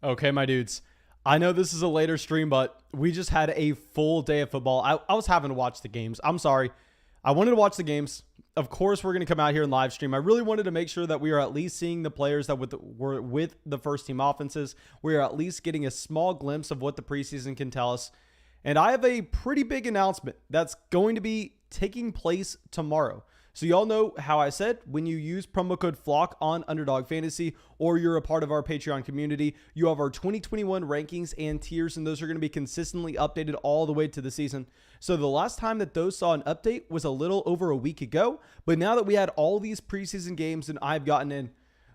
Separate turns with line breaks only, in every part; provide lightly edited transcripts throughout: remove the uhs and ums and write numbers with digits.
Okay, my dudes. I know this is a later stream, but we just had a full day of football. I was having to watch the games. I'm sorry. I wanted to watch the games. Of course, we're going to come out here and live stream. I really wanted to make sure that we are at least seeing the players that were with the first team offenses. We are at least getting a small glimpse of what the preseason can tell us. And I have a pretty big announcement that's going to be taking place tomorrow. So y'all know how I said when you use promo code FLOCK on Underdog Fantasy or you're a part of our Patreon community, you have our 2021 rankings and tiers, and those are going to be consistently updated all the way to the season. So the last time that those saw an update was a little over a week ago, but now that we had all these preseason games and I've gotten in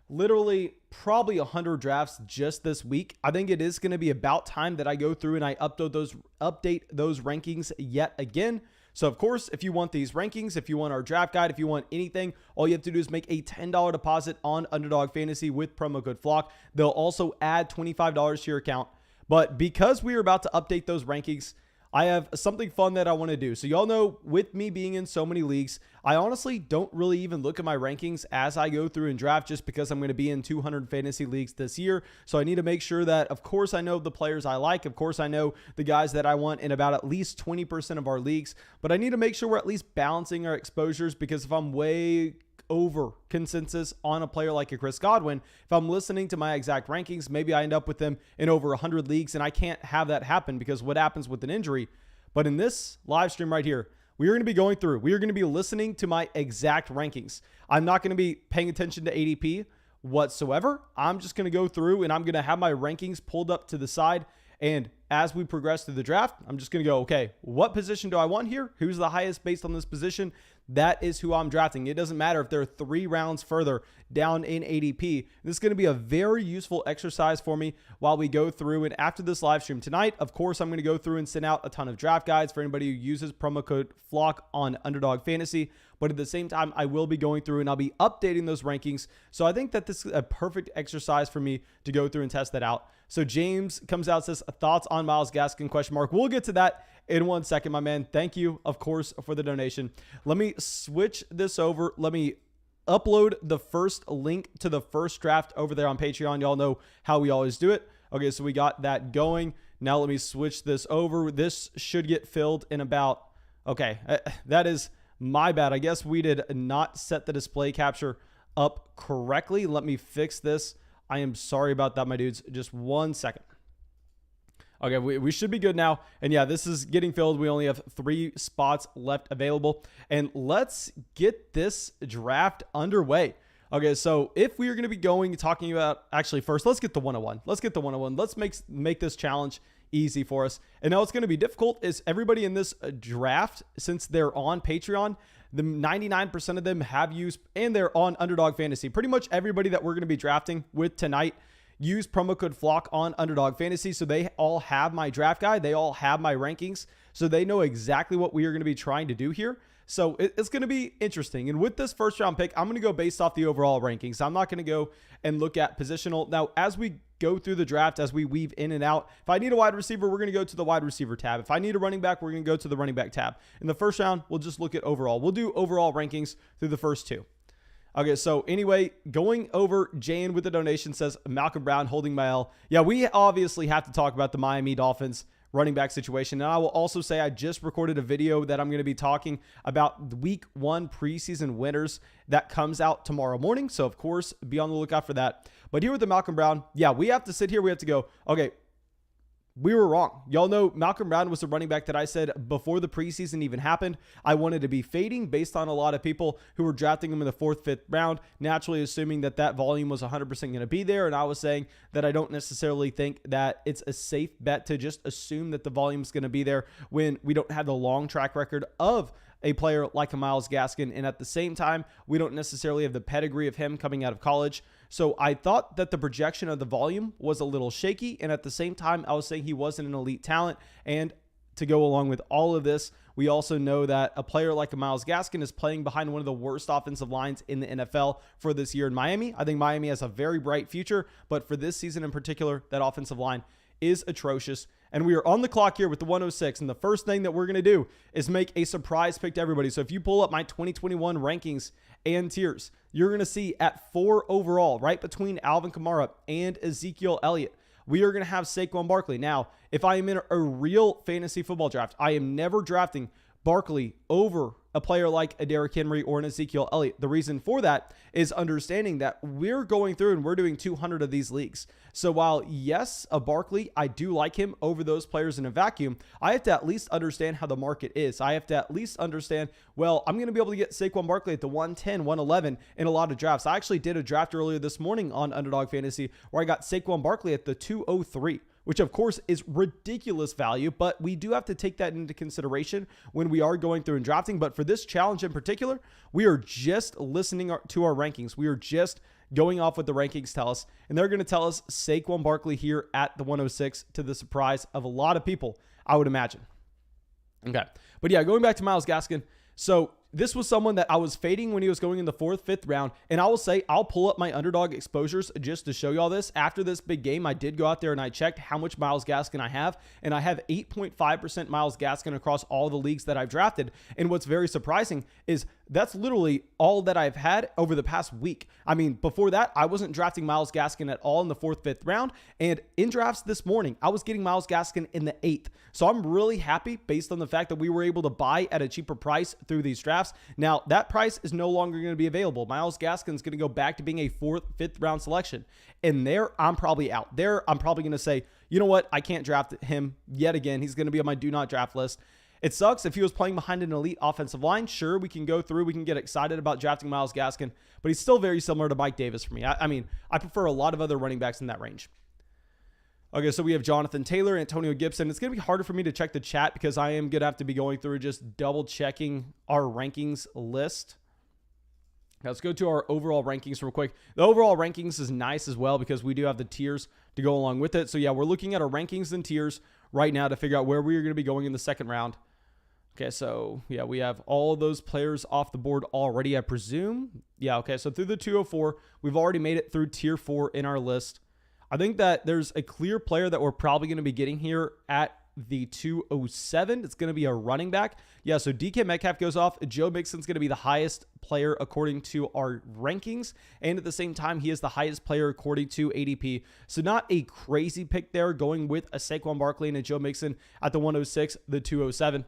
literally probably 100 drafts just this week, I think it is going to be about time that I go through and I update those rankings yet again. So, of course, if you want these rankings, if you want our draft guide, if you want anything, all you have to do is make a $10 deposit on Underdog Fantasy with promo code FLOCK. They'll also add $25 to your account. But because we are about to update those rankings, I have something fun that I want to do. So y'all know with me being in so many leagues, I honestly don't really even look at my rankings as I go through and draft just because I'm going to be in 200 fantasy leagues this year. So I need to make sure that, of course, I know the players I like. Of course, I know the guys that I want in about at least 20% of our leagues. But I need to make sure we're at least balancing our exposures, because if I'm way over consensus on a player like a Chris Godwin, if I'm listening to my exact rankings, maybe I end up with them in over 100 leagues, and I can't have that happen because what happens with an injury. But in this live stream right here, we are going to be going through, we are going to be listening to my exact rankings. I'm not going to be paying attention to ADP whatsoever. I'm just going to go through and I'm going to have my rankings pulled up to the side. And as we progress through the draft, I'm just going to go, okay, what position do I want here? Who's the highest based on this position? That is who I'm drafting. It doesn't matter if they're 3 rounds further down in ADP. This is going to be a very useful exercise for me while we go through. And after this live stream tonight, of course, I'm going to go through and send out a ton of draft guides for anybody who uses promo code FLOCK on Underdog Fantasy. But at the same time, I will be going through and I'll be updating those rankings. So I think that this is a perfect exercise for me to go through and test that out. So James comes out, says, thoughts on Myles Gaskin, question mark. We'll get to that in 1 second, my man. Thank you, of course, for the donation. Let me switch this over. Let me upload the first link to the first draft over there on Patreon. Y'all know how we always do it. Okay, so we got that going. Now let me switch this over. This should get filled in about, okay, that is my bad. I guess we did not set the display capture up correctly. Let me fix this. I am sorry about that, my dudes. Just 1 second. Okay, we should be good now. And yeah, this is getting filled. We only have 3 spots left available. And let's get this draft underway. Okay, so if we are going to be talking about, actually first, let's get the 101. Let's get the 101. Let's make this challenge easy for us. And now what's going to be difficult is everybody in this draft, since they're on Patreon, the 99% of them have used, and they're on Underdog Fantasy. Pretty much everybody that we're going to be drafting with tonight use promo code FLOCK on Underdog Fantasy. So they all have my draft guide. They all have my rankings. So they know exactly what we are going to be trying to do here. So it's going to be interesting. And with this first round pick, I'm going to go based off the overall rankings. I'm not going to go and look at positional. Now, as we go through the draft, as we weave in and out, if I need a wide receiver, we're going to go to the wide receiver tab. If I need a running back, we're going to go to the running back tab. In the first round, we'll just look at overall. We'll do overall rankings through the first 2. Okay, so anyway, going over, Jane with the donation says, Malcolm Brown holding my L. Yeah, we obviously have to talk about the Miami Dolphins running back situation. And I will also say I just recorded a video that I'm going to be talking about the week 1 preseason winners that comes out tomorrow morning. So, of course, be on the lookout for that. But here with the Malcolm Brown, yeah, we have to sit here. We have to go, okay, we were wrong. Y'all know Malcolm Brown was the running back that I said before the preseason even happened I wanted to be fading based on a lot of people who were drafting him in the 4th, 5th round, naturally assuming that that volume was 100% going to be there. And I was saying that I don't necessarily think that it's a safe bet to just assume that the volume is going to be there when we don't have the long track record of a player like a Myles Gaskin. And at the same time, we don't necessarily have the pedigree of him coming out of college. So I thought that the projection of the volume was a little shaky. And at the same time, I was saying he wasn't an elite talent. And to go along with all of this, we also know that a player like a Myles Gaskin is playing behind one of the worst offensive lines in the NFL for this year in Miami. I think Miami has a very bright future, but for this season in particular, that offensive line is atrocious. And we are on the clock here with the 106. And the first thing that we're going to do is make a surprise pick to everybody. So if you pull up my 2021 rankings and tiers, you're going to see at 4 overall, right between Alvin Kamara and Ezekiel Elliott, we are going to have Saquon Barkley. Now, if I am in a real fantasy football draft, I am never drafting Barkley over a player like a Derrick Henry or an Ezekiel Elliott. The reason for that is understanding that we're going through and we're doing 200 of these leagues. So while, yes, a Barkley, I do like him over those players in a vacuum, I have to at least understand how the market is. I have to at least understand, well, I'm going to be able to get Saquon Barkley at the 110, 111 in a lot of drafts. I actually did a draft earlier this morning on Underdog Fantasy where I got Saquon Barkley at the 203. Which of course is ridiculous value, but we do have to take that into consideration when we are going through and drafting. But for this challenge in particular, we are just listening to our rankings. We are just going off what the rankings tell us, and they're going to tell us Saquon Barkley here at the 106 to the surprise of a lot of people, I would imagine. Okay, but yeah, going back to Myles Gaskin. So this was someone that I was fading when he was going in the 4th, 5th round. And I will say, I'll pull up my underdog exposures just to show you all this. After this big game, I did go out there and I checked how much Myles Gaskin I have. And I have 8.5% Myles Gaskin across all the leagues that I've drafted. And what's very surprising is that's literally all that I've had over the past week. I mean, before that, I wasn't drafting Myles Gaskin at all in the 4th, 5th round. And in drafts this morning, I was getting Myles Gaskin in the 8th. So I'm really happy based on the fact that we were able to buy at a cheaper price through these drafts. Now, that price is no longer going to be available. Myles Gaskin is going to go back to being a 4th, 5th round selection. And there, I'm probably out. There, I'm probably going to say, you know what? I can't draft him yet again. He's going to be on my do not draft list. It sucks. If he was playing behind an elite offensive line, sure, we can go through. We can get excited about drafting Myles Gaskin, but he's still very similar to Mike Davis for me. I mean, I prefer a lot of other running backs in that range. Okay, so we have Jonathan Taylor, Antonio Gibson. It's going to be harder for me to check the chat because I am going to have to be going through just double checking our rankings list. Now let's go to our overall rankings real quick. The overall rankings is nice as well because we do have the tiers to go along with it. So yeah, we're looking at our rankings and tiers right now to figure out where we are going to be going in the second round. Okay, so yeah, we have all those players off the board already, I presume. Yeah, okay, so through the 204, we've already made it through tier 4 in our list. I think that there's a clear player that we're probably going to be getting here at the 207. It's going to be a running back. Yeah, so DK Metcalf goes off. Joe Mixon's going to be the highest player according to our rankings. And at the same time, he is the highest player according to ADP. So not a crazy pick there going with a Saquon Barkley and a Joe Mixon at the 106, the 207.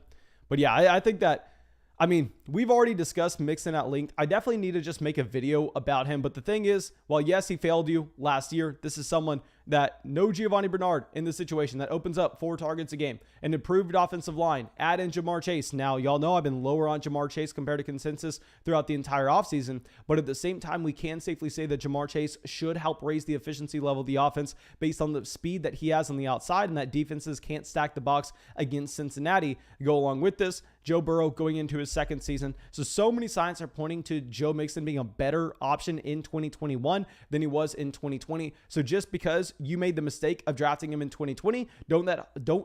But yeah, I think that, I mean, we've already discussed Mixon at length. I definitely need to just make a video about him. But the thing is, while yes, he failed you last year, this is someone that no Giovanni Bernard in this situation that opens up 4 targets a game, an improved offensive line, add in Jamar Chase. Now, y'all know I've been lower on Jamar Chase compared to consensus throughout the entire offseason, but at the same time, we can safely say that Jamar Chase should help raise the efficiency level of the offense based on the speed that he has on the outside and that defenses can't stack the box against Cincinnati. Go along with this, Joe Burrow going into his second season. So many signs are pointing to Joe Mixon being a better option in 2021 than he was in 2020. So just because you made the mistake of drafting him in 2020, don't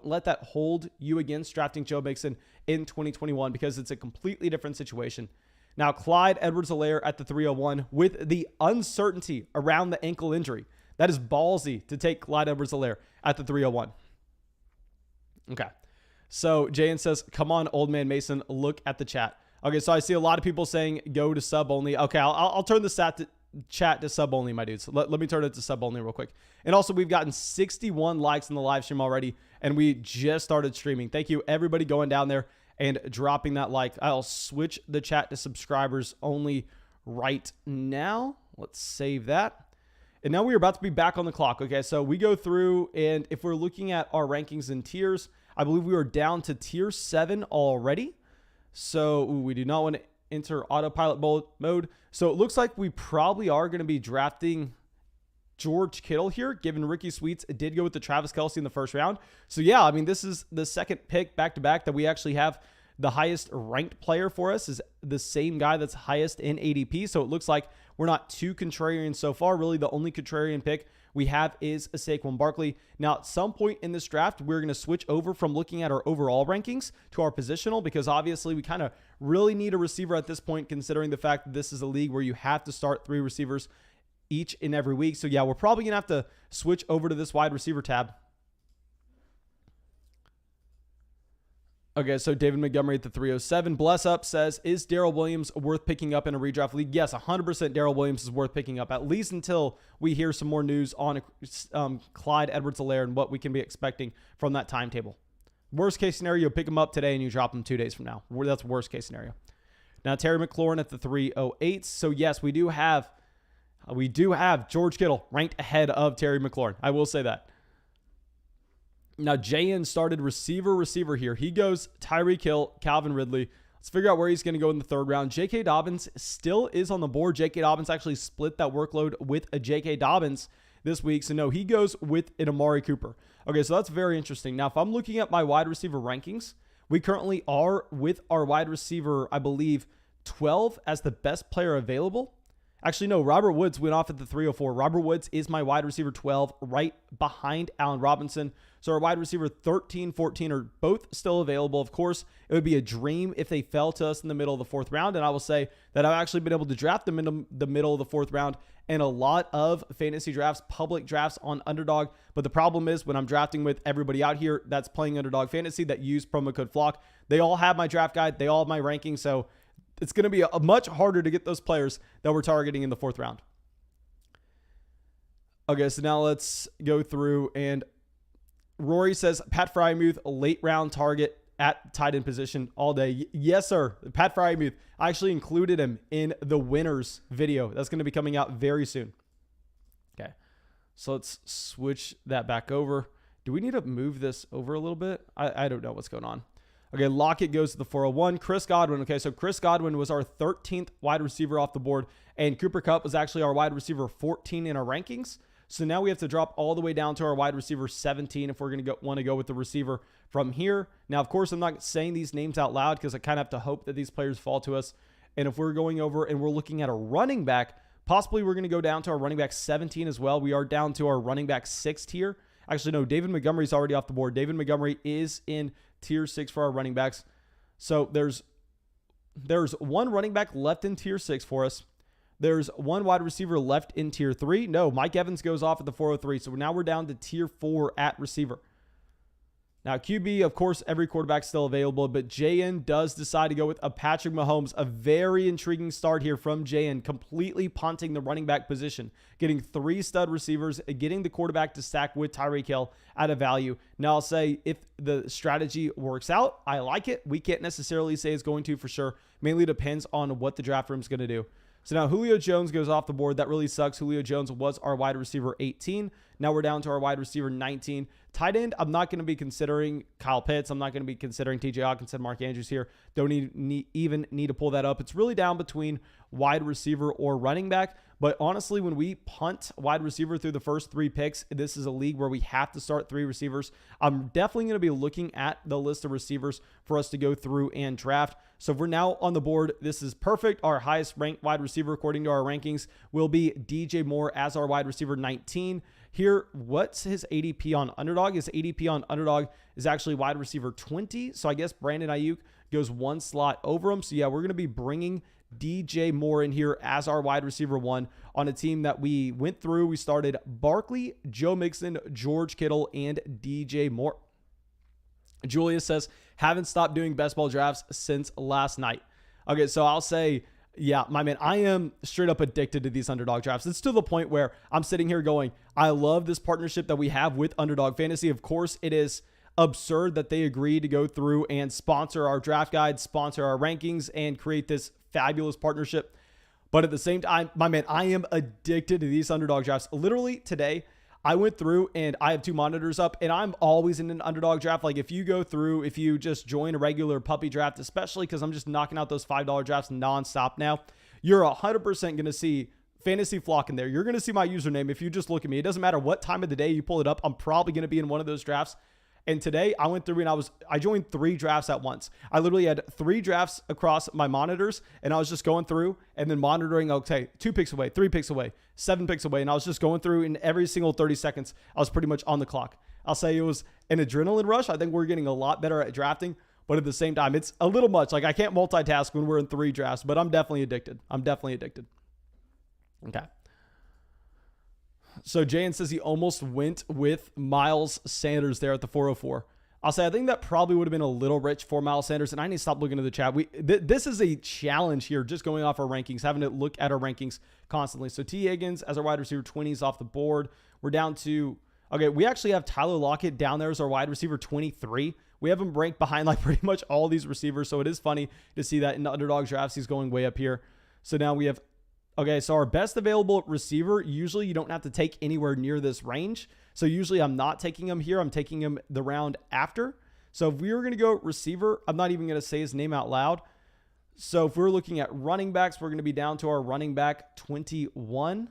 let that hold you against drafting Joe Mixon in 2021 because it's a completely different situation. Now, Clyde Edwards-Helaire at the 301 with the uncertainty around the ankle injury. That is ballsy to take Clyde Edwards-Helaire at the 301. Okay. So Jayan says, come on, old man Mason, look at the chat. Okay, so I see a lot of people saying go to sub only. Okay, I'll turn the chat to sub only, my dudes. Let me turn it to sub only real quick. And also, we've gotten 61 likes in the live stream already, and we just started streaming. Thank you, everybody going down there and dropping that like. I'll switch the chat to subscribers only right now. Let's save that. And now we're about to be back on the clock. Okay, so we go through, and if we're looking at our rankings and tiers, I believe we are down to tier 7 already. So we do not want to enter autopilot mode. So it looks like we probably are going to be drafting George Kittle here, given Ricky Sweets did go with the Travis Kelce in the first round. So yeah, I mean, this is the second pick back-to-back that we actually have. The highest ranked player for us is the same guy that's highest in ADP. So it looks like we're not too contrarian so far. Really, the only contrarian pick we have is a Saquon Barkley. Now, at some point in this draft, we're going to switch over from looking at our overall rankings to our positional because obviously we kind of really need a receiver at this point, considering the fact that this is a league where you have to start 3 receivers each and every week. So yeah, we're probably going to have to switch over to this wide receiver tab. Okay, so David Montgomery at the 307. Bless Up says, is Darrell Williams worth picking up in a redraft league? Yes, 100% Darrell Williams is worth picking up, at least until we hear some more news on Clyde Edwards-Helaire and what we can be expecting from that timetable. Worst case scenario, you pick him up today and you drop him 2 days from now. That's worst case scenario. Now, Terry McLaurin at the 308. So, yes, we do have George Kittle ranked ahead of Terry McLaurin. I will say that. Now, JN started receiver here. He goes Tyreek Hill, Calvin Ridley. Let's figure out where he's going to go in the 3rd round. J.K. Dobbins still is on the board. J.K. Dobbins actually split that workload with a J.K. Dobbins this week. So, no, he goes with an Amari Cooper. Okay, so that's very interesting. Now, if I'm looking at my wide receiver rankings, we currently are with our wide receiver, I believe, 12 as the best player available. Actually, no, Robert Woods went off at the 304. Robert Woods is my wide receiver 12 right behind Allen Robinson. So our wide receiver 13, 14 are both still available. Of course, it would be a dream if they fell to us in the middle of the 4th round. And I will say that I've actually been able to draft them in the middle of the 4th round and a lot of fantasy drafts, public drafts on Underdog. But the problem is when I'm drafting with everybody out here that's playing Underdog Fantasy that use promo code FLOCK, they all have my draft guide. They all have my rankings. So it's going to be much harder to get those players that we're targeting in the 4th round. Okay, so now let's go through. And Rory says, Pat Frymuth, a late round target at tight end position all day. Yes, sir. Pat Frymuth. I actually included him in the winners video. That's going to be coming out very soon. Okay, so let's switch that back over. Do we need to move this over a little bit? I don't know what's going on. Okay, Lockett goes to the 401. Chris Godwin. Okay, so Chris Godwin was our 13th wide receiver off the board, and Cooper Kupp was actually our wide receiver 14 in our rankings. So now we have to drop all the way down to our wide receiver 17 if we're going to want to go with the receiver from here. Now, of course, I'm not saying these names out loud because I kind of have to hope that these players fall to us. And if we're going over and we're looking at a running back, possibly we're going to go down to our running back 17 as well. We are down to our running back 6 tier. Actually, no, David Montgomery's already off the board. David Montgomery is in tier 6 for our running backs. So there's one running back left in tier 6 for us. There's one wide receiver left in tier 3. No, Mike Evans goes off at the 403. So now we're down to tier 4 at receiver. Now, QB, of course, every quarterback's still available, but JN does decide to go with a Patrick Mahomes. A very intriguing start here from JN, completely punting the running back position, getting 3 stud receivers, getting the quarterback to stack with Tyreek Hill at a value. Now, I'll say if the strategy works out, I like it. We can't necessarily say it's going to for sure. Mainly depends on what the draft room is going to do. So now Julio Jones goes off the board. That really sucks. Julio Jones was our wide receiver 18. Now we're down to our wide receiver 19. Tight end, I'm not going to be considering Kyle Pitts. I'm not going to be considering TJ Hawkinson, Mark Andrews here. Don't even need to pull that up. It's really down between wide receiver or running back. But honestly, when we punt wide receiver through the first 3 picks, this is a league where we have to start 3 receivers. I'm definitely going to be looking at the list of receivers for us to go through and draft. So if we're now on the board, this is perfect. Our highest ranked wide receiver, according to our rankings, will be DJ Moore as our wide receiver 19. Here, what's his ADP on Underdog? His ADP on Underdog is actually wide receiver 20. So I guess Brandon Ayuk goes 1 slot over him. So yeah, we're going to be bringing DJ Moore in here as our wide receiver 1 on a team that we went through. We started Barkley, Joe Mixon, George Kittle, and DJ Moore. Julius says, haven't stopped doing best ball drafts since last night. Okay, so I'll say, yeah, my man, I am straight up addicted to these Underdog drafts. It's to the point where I'm sitting here going, I love this partnership that we have with Underdog Fantasy. Of course, it is absurd that they agreed to go through and sponsor our draft guide, sponsor our rankings, and create this fabulous partnership. But at the same time, my man, I am addicted to these Underdog drafts. Literally today, I went through and I have 2 monitors up, and I'm always in an Underdog draft. Like if you go through, if you just join a regular puppy draft, especially because I'm just knocking out those $5 drafts nonstop now, you're 100% going to see Fantasy Flock in there. You're going to see my username. If you just look at me, it doesn't matter what time of the day you pull it up. I'm probably going to be in one of those drafts. And today I went through and I joined 3 drafts at once. I literally had 3 drafts across my monitors, and I was just going through and then monitoring, okay, 2 picks away, 3 picks away, 7 picks away. And I was just going through, and every single 30 seconds, I was pretty much on the clock. I'll say it was an adrenaline rush. I think we're getting a lot better at drafting, but at the same time, it's a little much. Like I can't multitask when we're in 3 drafts, but I'm definitely addicted. Okay. So Jayan says he almost went with Miles Sanders there at the 404. I'll say I think that probably would have been a little rich for Miles Sanders, and I need to stop looking at the chat. This is a challenge here, just going off our rankings, having to look at our rankings constantly. So T. Higgins as our wide receiver 20 is off the board. We're down to, okay, we actually have Tyler Lockett down there as our wide receiver 23. We have him ranked behind like pretty much all these receivers, so it is funny to see that in the underdog drafts, he's going way up here. So now we have, okay, so our best available receiver, usually you don't have to take anywhere near this range. So usually I'm not taking him here. I'm taking him the round after. So if we were going to go receiver, I'm not even going to say his name out loud. So if we're looking at running backs, we're going to be down to our running back 21.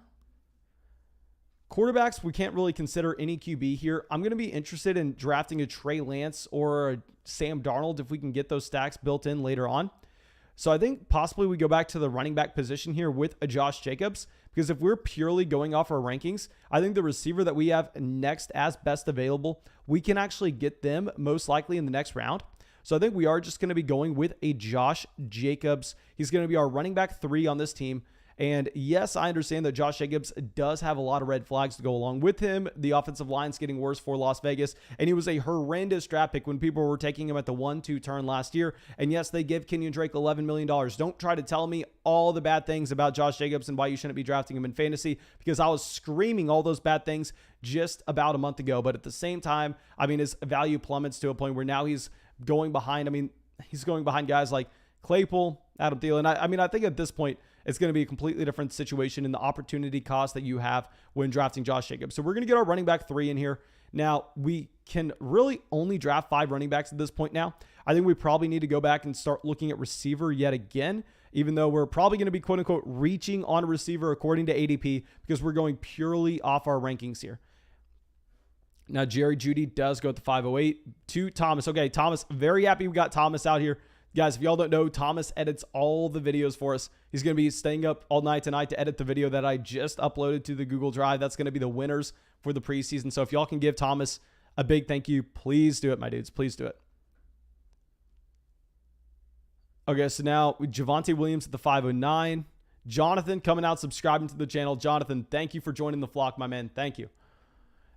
Quarterbacks, we can't really consider any QB here. I'm going to be interested in drafting a Trey Lance or a Sam Darnold if we can get those stacks built in later on. So I think possibly we go back to the running back position here with a Josh Jacobs, because if we're purely going off our rankings, I think the receiver that we have next as best available, we can actually get them most likely in the next round. So I think we are just going to be going with a Josh Jacobs. He's going to be our running back 3 on this team. And yes, I understand that Josh Jacobs does have a lot of red flags to go along with him. The offensive line's getting worse for Las Vegas, and he was a horrendous draft pick when people were taking him at the 1-2 turn last year. And yes, they give Kenyon Drake $11 million. Don't try to tell me all the bad things about Josh Jacobs and why you shouldn't be drafting him in fantasy, because I was screaming all those bad things just about a month ago. But at the same time, I mean, his value plummets to a point where now he's going behind. I mean, he's going behind guys like Claypool, Adam Thielen. I mean, I think at this point, it's going to be a completely different situation in the opportunity cost that you have when drafting Josh Jacobs. So we're going to get our running back 3 in here. Now, we can really only draft 5 running backs at this point now. I think we probably need to go back and start looking at receiver yet again, even though we're probably going to be, quote unquote, reaching on a receiver according to ADP, because we're going purely off our rankings here. Now, Jerry Jeudy does go at the 508 to Thomas. Okay, Thomas, very happy we got Thomas out here. Guys, if y'all don't know, Thomas edits all the videos for us. He's going to be staying up all night tonight to edit the video that I just uploaded to the Google Drive. That's going to be the winners for the preseason. So if y'all can give Thomas a big thank you, please do it, my dudes. Please do it. Okay, so now Javonte Williams at the 509. Jonathan coming out, subscribing to the channel. Jonathan, thank you for joining the flock, my man. Thank you.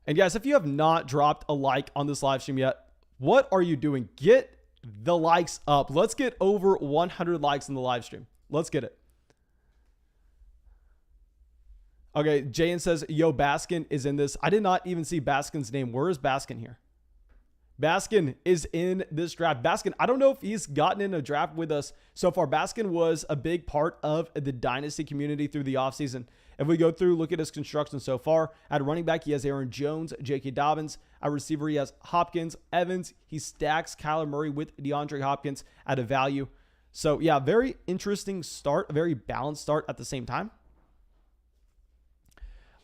And guys, if you have not dropped a like on this live stream yet, what are you doing? Get the likes up. Let's get over 100 likes in the live stream. Let's get it. Okay, Jayan says, yo, Baskin is in this. I did not even see Baskin's name. Where is Baskin here? Baskin is in this draft. Baskin, I don't know if he's gotten in a draft with us so far. Baskin was a big part of the Dynasty community through the offseason. If we go through, look at his construction so far. At running back, he has Aaron Jones, J.K. Dobbins. At receiver, he has Hopkins, Evans. He stacks Kyler Murray with DeAndre Hopkins at a value. So, yeah, very interesting start, a very balanced start at the same time.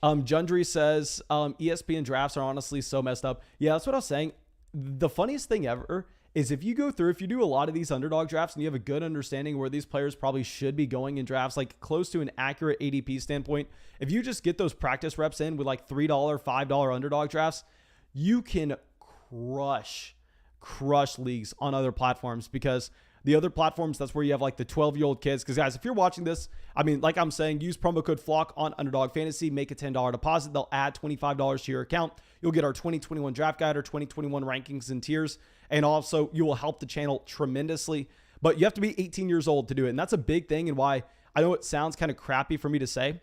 Jundry says, ESPN drafts are honestly so messed up. Yeah, that's what I was saying. The funniest thing ever is if you go through, if you do a lot of these underdog drafts and you have a good understanding where these players probably should be going in drafts, like close to an accurate ADP standpoint, if you just get those practice reps in with like $3, $5 underdog drafts, you can crush leagues on other platforms, because the other platforms, that's where you have like the 12-year-old kids. Because guys, if you're watching this, I mean, like I'm saying, use promo code FLOCK on Underdog Fantasy, make a $10 deposit. They'll add $25 to your account. You'll get our 2021 draft guide or 2021 rankings and tiers. And also you will help the channel tremendously, but you have to be 18 years old to do it. And that's a big thing, and why I know it sounds kind of crappy for me to say,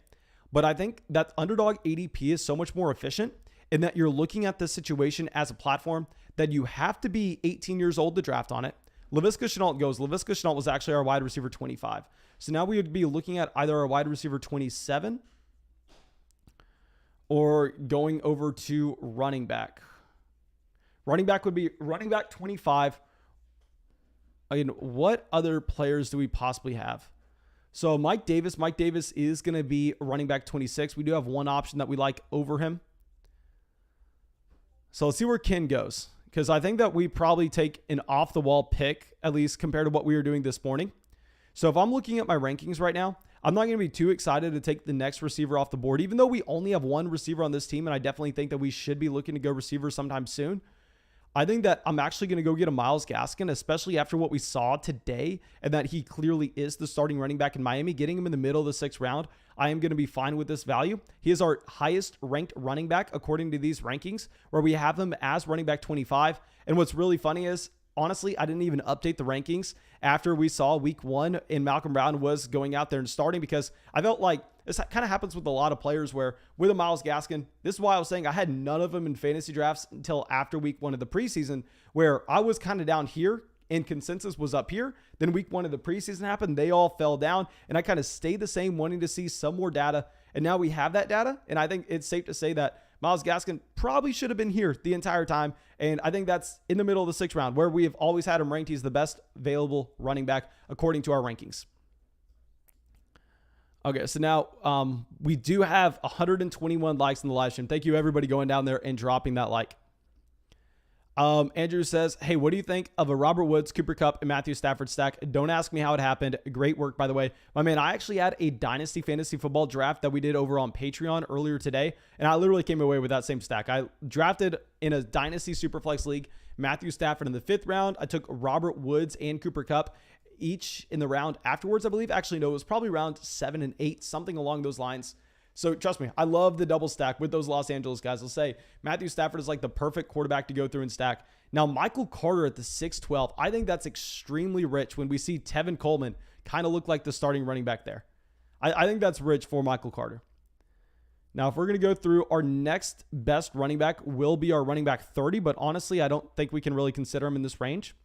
but I think that Underdog ADP is so much more efficient in that you're looking at this situation as a platform that you have to be 18 years old to draft on it. Laviska Shenault goes. Laviska Shenault was actually our wide receiver 25. So now we would be looking at either our wide receiver 27 or going over to running back. Running back would be running back 25. I mean, what other players do we possibly have? So Mike Davis is going to be running back 26. We do have one option that we like over him. So let's see where Ken goes, because I think that we probably take an off-the-wall pick, at least compared to what we were doing this morning. So if I'm looking at my rankings right now, I'm not going to be too excited to take the next receiver off the board, even though we only have one receiver on this team, and I definitely think that we should be looking to go receiver sometime soon. I think that I'm actually going to go get a Myles Gaskin, especially after what we saw today, and that he clearly is the starting running back in Miami. Getting him in the middle of the 6th round, I am going to be fine with this value. He is our highest ranked running back according to these rankings, where we have him as running back 25. And what's really funny is, honestly, I didn't even update the rankings after we saw week 1 and Malcolm Brown was going out there and starting, because I felt like this kind of happens with a lot of players where with a Myles Gaskin, this is why I was saying I had none of them in fantasy drafts until after week 1 of the preseason, where I was kind of down here and consensus was up here. Then week 1 of the preseason happened. They all fell down and I kind of stayed the same, wanting to see some more data. And now we have that data. And I think it's safe to say that Myles Gaskin probably should have been here the entire time. And I think that's in the middle of the 6th round, where we have always had him ranked. He's the best available running back according to our rankings. Okay, so now we do have 121 likes in the live stream. Thank you, everybody, going down there and dropping that like. Andrew says, hey, what do you think of a Robert Woods, Cooper Kupp, and Matthew Stafford stack? Don't ask me how it happened. Great work, by the way. My man, I actually had a Dynasty Fantasy Football draft that we did over on Patreon earlier today, and I literally came away with that same stack. I drafted in a Dynasty Superflex League Matthew Stafford in the 5th round. I took Robert Woods and Cooper Kupp each in the round afterwards, I believe. Actually, no, it was probably round 7 and 8, something along those lines. So trust me, I love the double stack with those Los Angeles guys. I'll say Matthew Stafford is like the perfect quarterback to go through and stack. Now, Michael Carter at the 6-12, I think that's extremely rich when we see Tevin Coleman kind of look like the starting running back there. I think that's rich for Michael Carter. Now, if we're going to go through, our next best running back will be our running back 30, but honestly, I don't think we can really consider him in this range.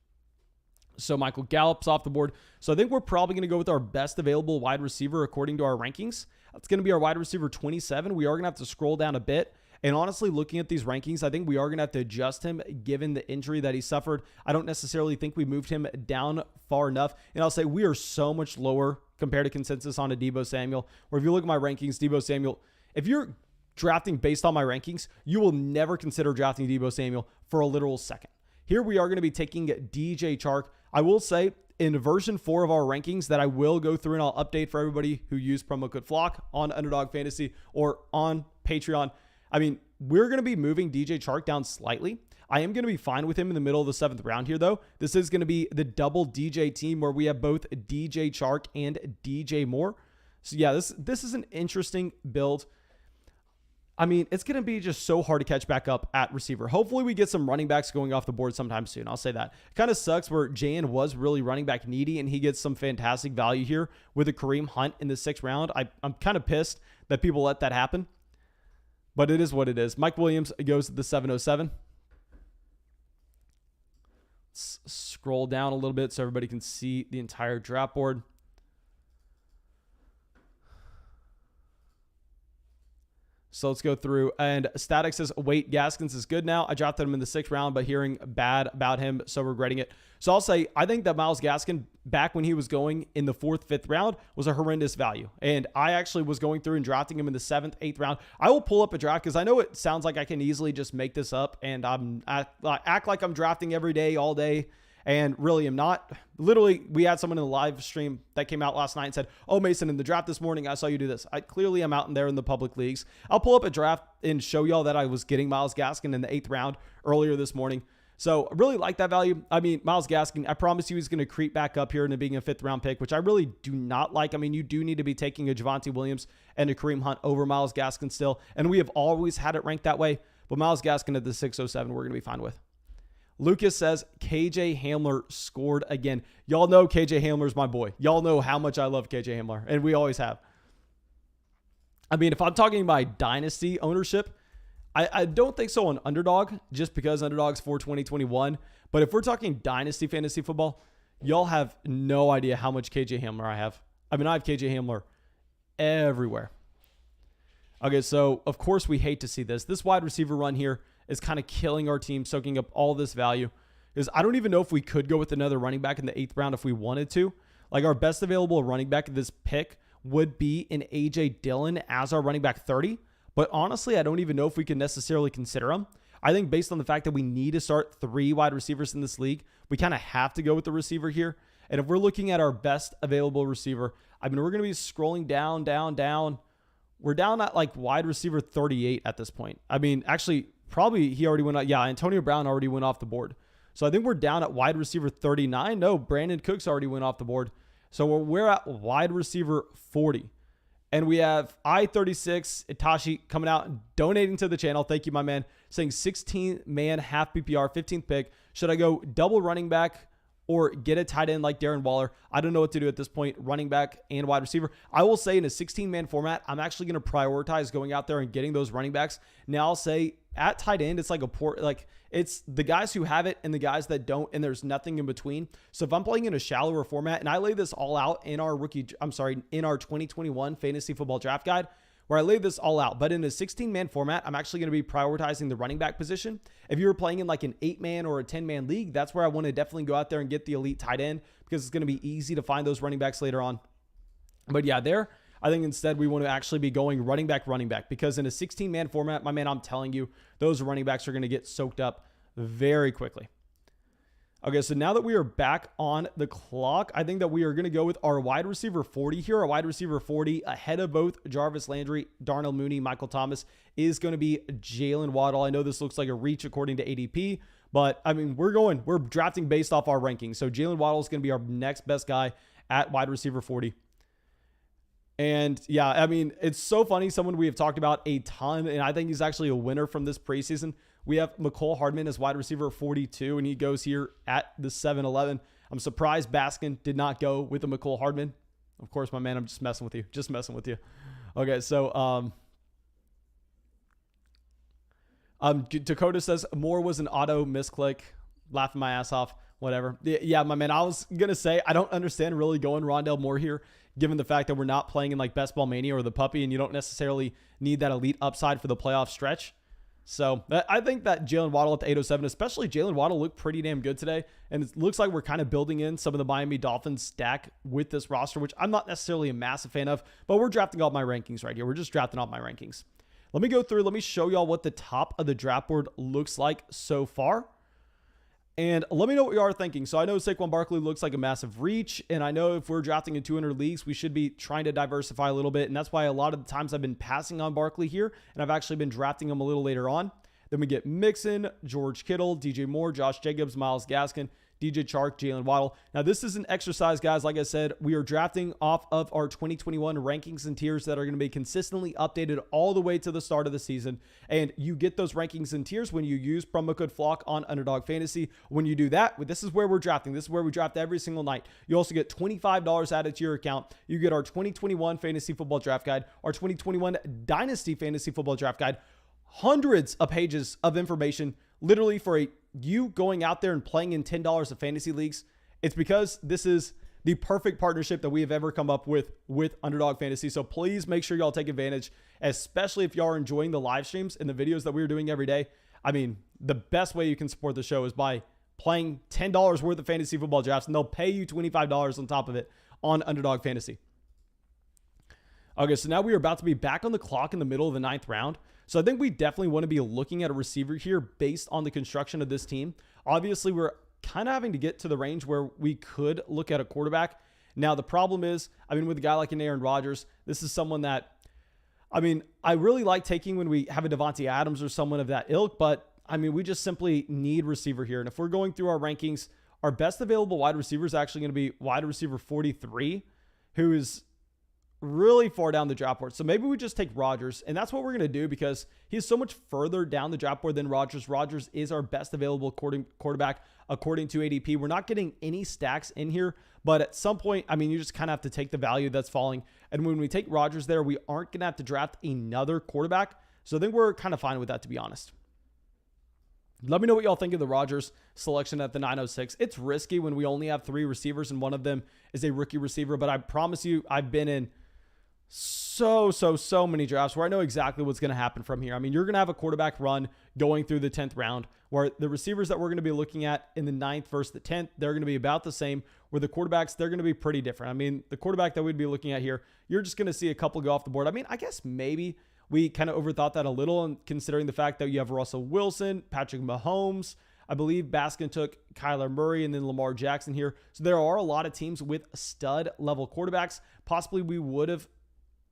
So Michael Gallup's off the board. So I think we're probably going to go with our best available wide receiver according to our rankings. That's going to be our wide receiver 27. We are going to have to scroll down a bit. And honestly, looking at these rankings, I think we are going to have to adjust him given the injury that he suffered. I don't necessarily think we moved him down far enough. And I'll say we are so much lower compared to consensus on a Deebo Samuel. Or if you look at my rankings, Deebo Samuel, if you're drafting based on my rankings, you will never consider drafting Deebo Samuel for a literal second. Here we are going to be taking DJ Chark. I will say in version 4 of our rankings that I will go through and I'll update for everybody who used promo code FLOCK on Underdog Fantasy or on Patreon. I mean, we're going to be moving DJ Chark down slightly. I am going to be fine with him in the middle of the 7th round here, though. This is going to be the double DJ team where we have both DJ Chark and DJ Moore. So yeah, this is an interesting build. I mean, it's going to be just so hard to catch back up at receiver. Hopefully we get some running backs going off the board sometime soon. I'll say that. It kind of sucks where Jan was really running back needy and he gets some fantastic value here with a Kareem Hunt in the 6th round. I'm kind of pissed that people let that happen, but it is what it is. Mike Williams goes to the 707. Let's scroll down a little bit so everybody can see the entire draft board. So let's go through. And Static says, wait, Gaskins is good now. I drafted him in the 6th round, but hearing bad about him, so regretting it. So I'll say, I think that Myles Gaskin, back when he was going in the 4th, 5th round, was a horrendous value. And I actually was going through and drafting him in the 7th, 8th round. I will pull up a draft because I know it sounds like I can easily just make this up and I act like I'm drafting every day, all day. And really am not. Literally, we had someone in the live stream that came out last night and said, oh, Mason, in the draft this morning, I saw you do this. I clearly am out in there in the public leagues. I'll pull up a draft and show y'all that I was getting Myles Gaskin in the 8th round earlier this morning. So I really like that value. I mean, Myles Gaskin, I promise you he's going to creep back up here into being a 5th round pick, which I really do not like. I mean, you do need to be taking a Javonte Williams and a Kareem Hunt over Myles Gaskin still. And we have always had it ranked that way. But Myles Gaskin at the 607, we're going to be fine with. Lucas says, KJ Hamler scored again. Y'all know KJ Hamler's my boy. Y'all know how much I love KJ Hamler, and we always have. I mean, if I'm talking about dynasty ownership, I don't think so on Underdog, just because Underdog's for 2021. But if we're talking dynasty fantasy football, y'all have no idea how much KJ Hamler I have. I mean, I have KJ Hamler everywhere. Okay, so of course we hate to see this. This wide receiver run here is kind of killing our team, soaking up all this value. Because I don't even know if we could go with another running back in the 8th round if we wanted to. Like our best available running back at this pick would be an A.J. Dillon as our running back 30. But honestly, I don't even know if we can necessarily consider him. I think based on the fact that we need to start 3 wide receivers in this league, we kind of have to go with the receiver here. And if we're looking at our best available receiver, I mean, we're going to be scrolling down. We're down at like wide receiver 38 at this point. I mean, actually, probably he already went out. Yeah, Antonio Brown already went off the board. So I think we're down at wide receiver 39. No, Brandon Cooks already went off the board. So we're at wide receiver 40. And we have I-36, Itachi, coming out and donating to the channel. Thank you, my man. Saying 16-man, half PPR, 15th pick. Should I go double running back or get a tight end like Darren Waller? I don't know what to do at this point, running back and wide receiver. I will say in a 16-man format, I'm actually going to prioritize going out there and getting those running backs. Now I'll say at tight end, it's it's the guys who have it and the guys that don't, and there's nothing in between. So if I'm playing in a shallower format, and I lay this all out in our in our 2021 fantasy football draft guide, where I lay this all out, but in a 16-man format, I'm actually going to be prioritizing the running back position. If you were playing in like an 8-man or a 10-man league, that's where I want to definitely go out there and get the elite tight end, because it's going to be easy to find those running backs later on. But yeah, I think instead we want to actually be going running back, because in a 16-man format, my man, I'm telling you, those running backs are going to get soaked up very quickly. Okay, so now that we are back on the clock, I think that we are going to go with our wide receiver 40 here. Our wide receiver 40 ahead of both Jarvis Landry, Darnell Mooney, Michael Thomas is going to be Jalen Waddle. I know this looks like a reach according to ADP, but I mean, we're drafting based off our rankings. So Jalen Waddle is going to be our next best guy at wide receiver 40. And yeah, I mean, it's so funny. Someone we have talked about a ton, and I think he's actually a winner from this preseason. We have McCole Hardman as wide receiver 42, and he goes here at the 7-11. I'm surprised Baskin did not go with the McCole Hardman. Of course, my man, I'm just messing with you. Okay, so Dakota says Moore was an auto misclick. Laughing my ass off. Whatever. Yeah, my man, I was going to say, I don't understand really going Rondell Moore here, given the fact that we're not playing in like Best Ball Mania or the Puppy, and you don't necessarily need that elite upside for the playoff stretch. So I think that Jalen Waddle at the 807, especially Jalen Waddle, looked pretty damn good today. And it looks like we're kind of building in some of the Miami Dolphins stack with this roster, which I'm not necessarily a massive fan of, but we're drafting off my rankings right here. We're just drafting off my rankings. Let me go through. Let me show y'all what the top of the draft board looks like so far. And let me know what you are thinking. So I know Saquon Barkley looks like a massive reach, and I know if we're drafting in 200 leagues, we should be trying to diversify a little bit, and that's why a lot of the times I've been passing on Barkley here, and I've actually been drafting him a little later on. Then we get Mixon, George Kittle, DJ Moore, Josh Jacobs, Myles Gaskin, DJ Chark, Jalen Waddle. Now, this is an exercise, guys. Like I said, we are drafting off of our 2021 rankings and tiers that are going to be consistently updated all the way to the start of the season. And you get those rankings and tiers when you use promo code FLOCK on Underdog Fantasy. When you do that, this is where we're drafting. This is where we draft every single night. You also get $25 added to your account. You get our 2021 Fantasy Football Draft Guide, our 2021 Dynasty Fantasy Football Draft Guide, hundreds of pages of information, literally for you going out there and playing in $10 of fantasy leagues. It's because this is the perfect partnership that we have ever come up with Underdog Fantasy. So please make sure y'all take advantage, especially if y'all are enjoying the live streams and the videos that we're doing every day. I mean, the best way you can support the show is by playing $10 worth of fantasy football drafts, and they'll pay you $25 on top of it on Underdog Fantasy. Okay, so now we are about to be back on the clock in the middle of the 9th round. So I think we definitely want to be looking at a receiver here based on the construction of this team. Obviously, we're kind of having to get to the range where we could look at a quarterback. Now, the problem is, I mean, with a guy like an Aaron Rodgers, this is someone that, I mean, I really like taking when we have a Devontae Adams or someone of that ilk, but I mean, we just simply need receiver here. And if we're going through our rankings, our best available wide receiver is actually going to be wide receiver 43, who is really far down the draft board. So maybe we just take Rodgers, and that's what we're going to do because he's so much further down the draft board than Rodgers. Rodgers is our best available quarterback according to ADP. We're not getting any stacks in here, but at some point, I mean, you just kind of have to take the value that's falling. And when we take Rodgers there, we aren't going to have to draft another quarterback. So I think we're kind of fine with that, to be honest. Let me know what y'all think of the Rodgers selection at the 906. It's risky when we only have 3 receivers and one of them is a rookie receiver, but I promise you, I've been in so many drafts where I know exactly what's going to happen from here. I mean, you're going to have a quarterback run going through the 10th round where the receivers that we're going to be looking at in the 9th versus the 10th, they're going to be about the same, where the quarterbacks, they're going to be pretty different. I mean, the quarterback that we'd be looking at here, you're just going to see a couple go off the board. I mean, I guess maybe we kind of overthought that a little, and considering the fact that you have Russell Wilson, Patrick Mahomes, I believe Baskin took Kyler Murray and then Lamar Jackson here. So there are a lot of teams with stud level quarterbacks. Possibly we would have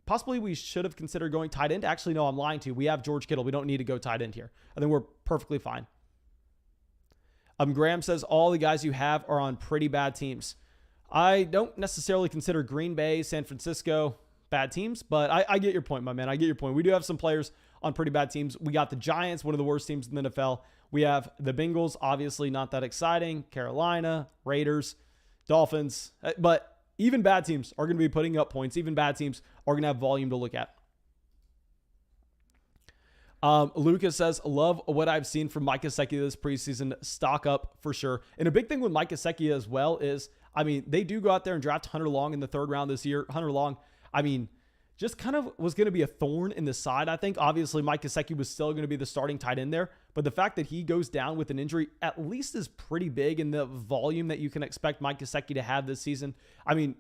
possibly we should have considered going tight end. Actually, no, I'm lying to you. We have George Kittle. We don't need to go tight end here. I think we're perfectly fine. Graham says all the guys you have are on pretty bad teams. I don't necessarily consider Green Bay, San Francisco bad teams, but I get your point, my man. I get your point. We do have some players on pretty bad teams. We got the Giants, one of the worst teams in the NFL. We have the Bengals, obviously not that exciting. Carolina, Raiders, Dolphins. But even bad teams are going to be putting up points. Even bad teams are going to have volume to look at. Lucas says, love what I've seen from Mike Gesicki this preseason. Stock up for sure. And a big thing with Mike Gesicki as well is, I mean, they do go out there and draft Hunter Long in the 3rd round this year. Hunter Long, I mean, just kind of was going to be a thorn in the side, I think. Obviously, Mike Gesicki was still going to be the starting tight end there. But the fact that he goes down with an injury at least is pretty big in the volume that you can expect Mike Gesicki to have this season. I mean,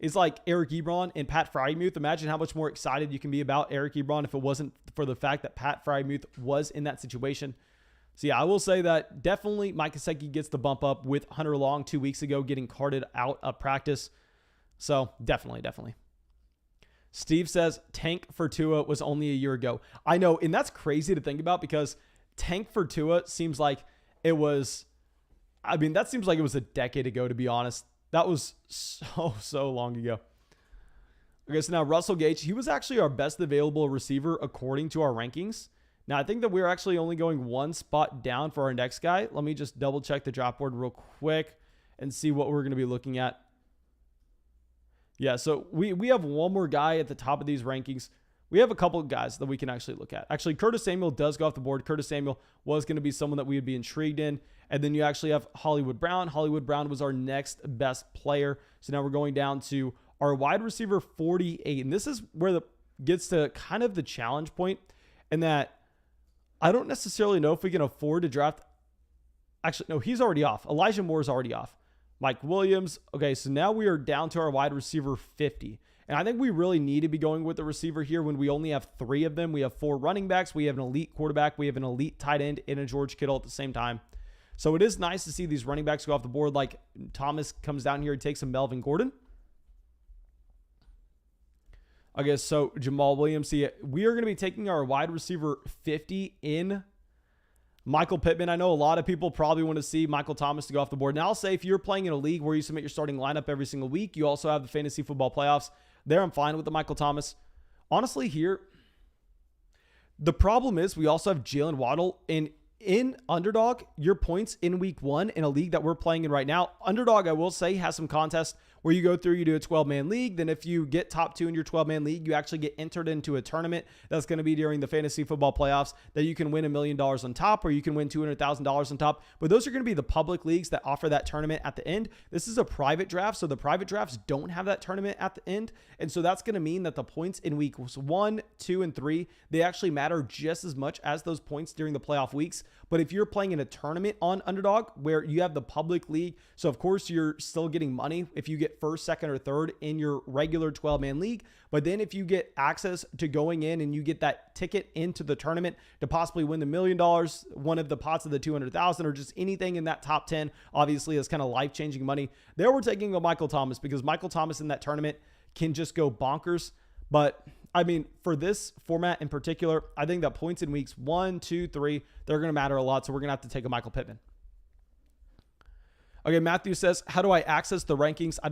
it's like Eric Ebron and Pat Freiermuth. Imagine how much more excited you can be about Eric Ebron if it wasn't for the fact that Pat Freiermuth was in that situation. So yeah, I will say that definitely Mike Gesicki gets the bump up with Hunter Long 2 weeks ago getting carted out of practice. So definitely. Steve says tank for Tua was only a year ago. I know, and that's crazy to think about because tank for Tua seems like it was, I mean, that seems like it was a decade ago, to be honest. That was so long ago. Okay, so now Russell Gage, he was actually our best available receiver according to our rankings. Now, I think that we're actually only going one spot down for our next guy. Let me just double check the drop board real quick and see what we're going to be looking at. Yeah, so we have one more guy at the top of these rankings. We have a couple of guys that we can actually look at. Actually, Curtis Samuel does go off the board. Curtis Samuel was going to be someone that we would be intrigued in. And then you actually have Hollywood Brown. Hollywood Brown was our next best player. So now we're going down to our wide receiver 48. And this is where the gets to kind of the challenge point, and that I don't necessarily know if we can afford to draft. Actually, no, he's already off. Elijah Moore is already off. Mike Williams. Okay, so now we are down to our wide receiver 50. And I think we really need to be going with the receiver here when we only have 3 of them. We have 4 running backs. We have an elite quarterback. We have an elite tight end and a George Kittle at the same time. So it is nice to see these running backs go off the board. Like Thomas comes down here and takes a Melvin Gordon. Okay, so Jamal Williams. See, we are going to be taking our wide receiver 50 in Michael Pittman. I know a lot of people probably want to see Michael Thomas to go off the board. Now, I'll say if you're playing in a league where you submit your starting lineup every single week, you also have the fantasy football playoffs. There, I'm fine with the Michael Thomas. Honestly, here, the problem is we also have Jalen Waddle. And in Underdog, your points in week 1 in a league that we're playing in right now, Underdog, I will say, has some contests where you go through, you do a 12-man league. Then if you get top 2 in your 12-man league, you actually get entered into a tournament that's going to be during the fantasy football playoffs that you can win $1 million on top, or you can win $200,000 on top. But those are going to be the public leagues that offer that tournament at the end. This is a private draft, so the private drafts don't have that tournament at the end. And so that's going to mean that the points in weeks 1, 2, and 3, they actually matter just as much as those points during the playoff weeks. But if you're playing in a tournament on Underdog where you have the public league, so of course you're still getting money if you get first, second, or third in your regular 12-man league. But then if you get access to going in and you get that ticket into the tournament to possibly win the $1 million, one of the pots of the 200,000, or just anything in that top 10, obviously is kind of life-changing money. There we're taking a Michael Thomas because Michael Thomas in that tournament can just go bonkers. But I mean, for this format in particular, I think that points in weeks 1, 2, 3, they're going to matter a lot. So we're going to have to take a Michael Pittman. Okay, Matthew says, how do I access the rankings? I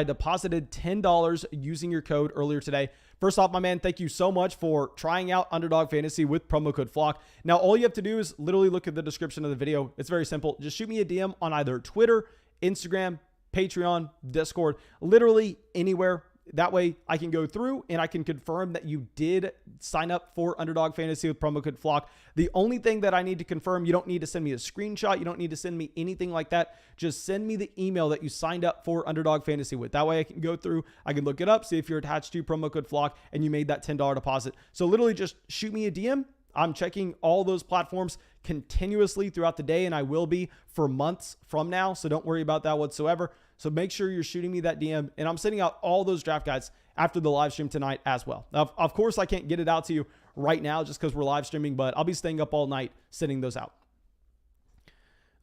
deposited $10 using your code earlier today. First off, my man, thank you so much for trying out Underdog Fantasy with promo code FLOCK. Now, all you have to do is literally look at the description of the video. It's very simple. Just shoot me a DM on either Twitter, Instagram, Patreon, Discord, literally anywhere. That way I can go through and I can confirm that you did sign up for Underdog Fantasy with promo code FLOCK. The only thing that I need to confirm, you don't need to send me a screenshot. You don't need to send me anything like that. Just send me the email that you signed up for Underdog Fantasy with. That way I can go through, I can look it up, see if you're attached to promo code FLOCK and you made that $10 deposit. So literally just shoot me a DM. I'm checking all those platforms continuously throughout the day, and I will be for months from now. So don't worry about that whatsoever. So make sure you're shooting me that DM, and I'm sending out all those draft guides after the live stream tonight as well. Now, of course, I can't get it out to you right now just because we're live streaming, but I'll be staying up all night sending those out.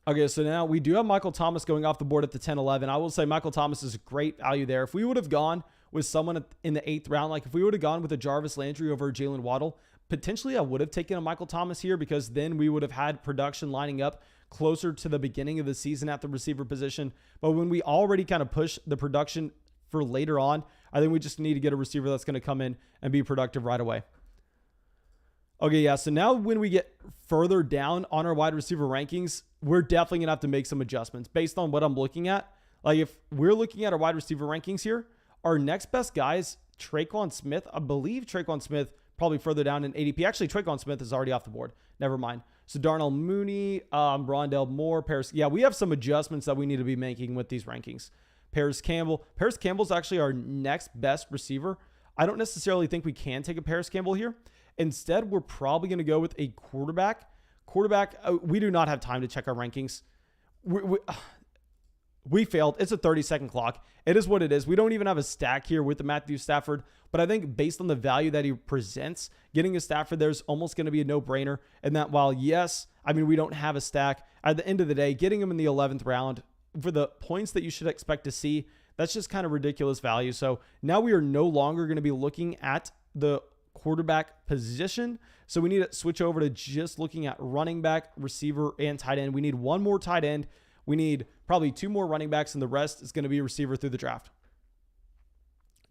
Okay, so now we do have Michael Thomas going off the board at the 10-11. I will say Michael Thomas is a great value there. If we would have gone with someone in the 8th round. Like if we would have gone with a Jarvis Landry over Jalen Waddle, potentially I would have taken a Michael Thomas here because then we would have had production lining up closer to the beginning of the season at the receiver position. But when we already kind of push the production for later on, I think we just need to get a receiver that's going to come in and be productive right away. Okay, yeah, so now when we get further down on our wide receiver rankings, we're definitely going to have to make some adjustments based on what I'm looking at. Like if we're looking at our wide receiver rankings here, our next best guy is Traquan Smith. I believe Traquan Smith probably further down in ADP. Actually, Traquan Smith is already off the board. Never mind. So Darnell Mooney, Rondell Moore, Paris. Yeah, we have some adjustments that we need to be making with these rankings. Paris Campbell. Paris Campbell's actually our next best receiver. I don't necessarily think we can take a Paris Campbell here. Instead, we're probably going to go with a quarterback. We do not have time to check our rankings. We failed. It's a 30-second clock. It is what it is. We don't even have a stack here with the Matthew Stafford, but I think based on the value that he presents, getting a Stafford there is almost going to be a no-brainer. And that while, yes, I mean, we don't have a stack, at the end of the day, getting him in the 11th round for the points that you should expect to see, that's just kind of ridiculous value. So now we are no longer going to be looking at the quarterback position. So we need to switch over to just looking at running back, receiver, and tight end. We need one more tight end. We need probably 2 more running backs, and the rest is going to be a receiver through the draft.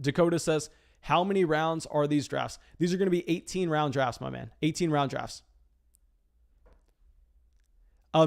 Dakota says, how many rounds are these drafts? These are going to be 18-round drafts, my man. 18-round drafts.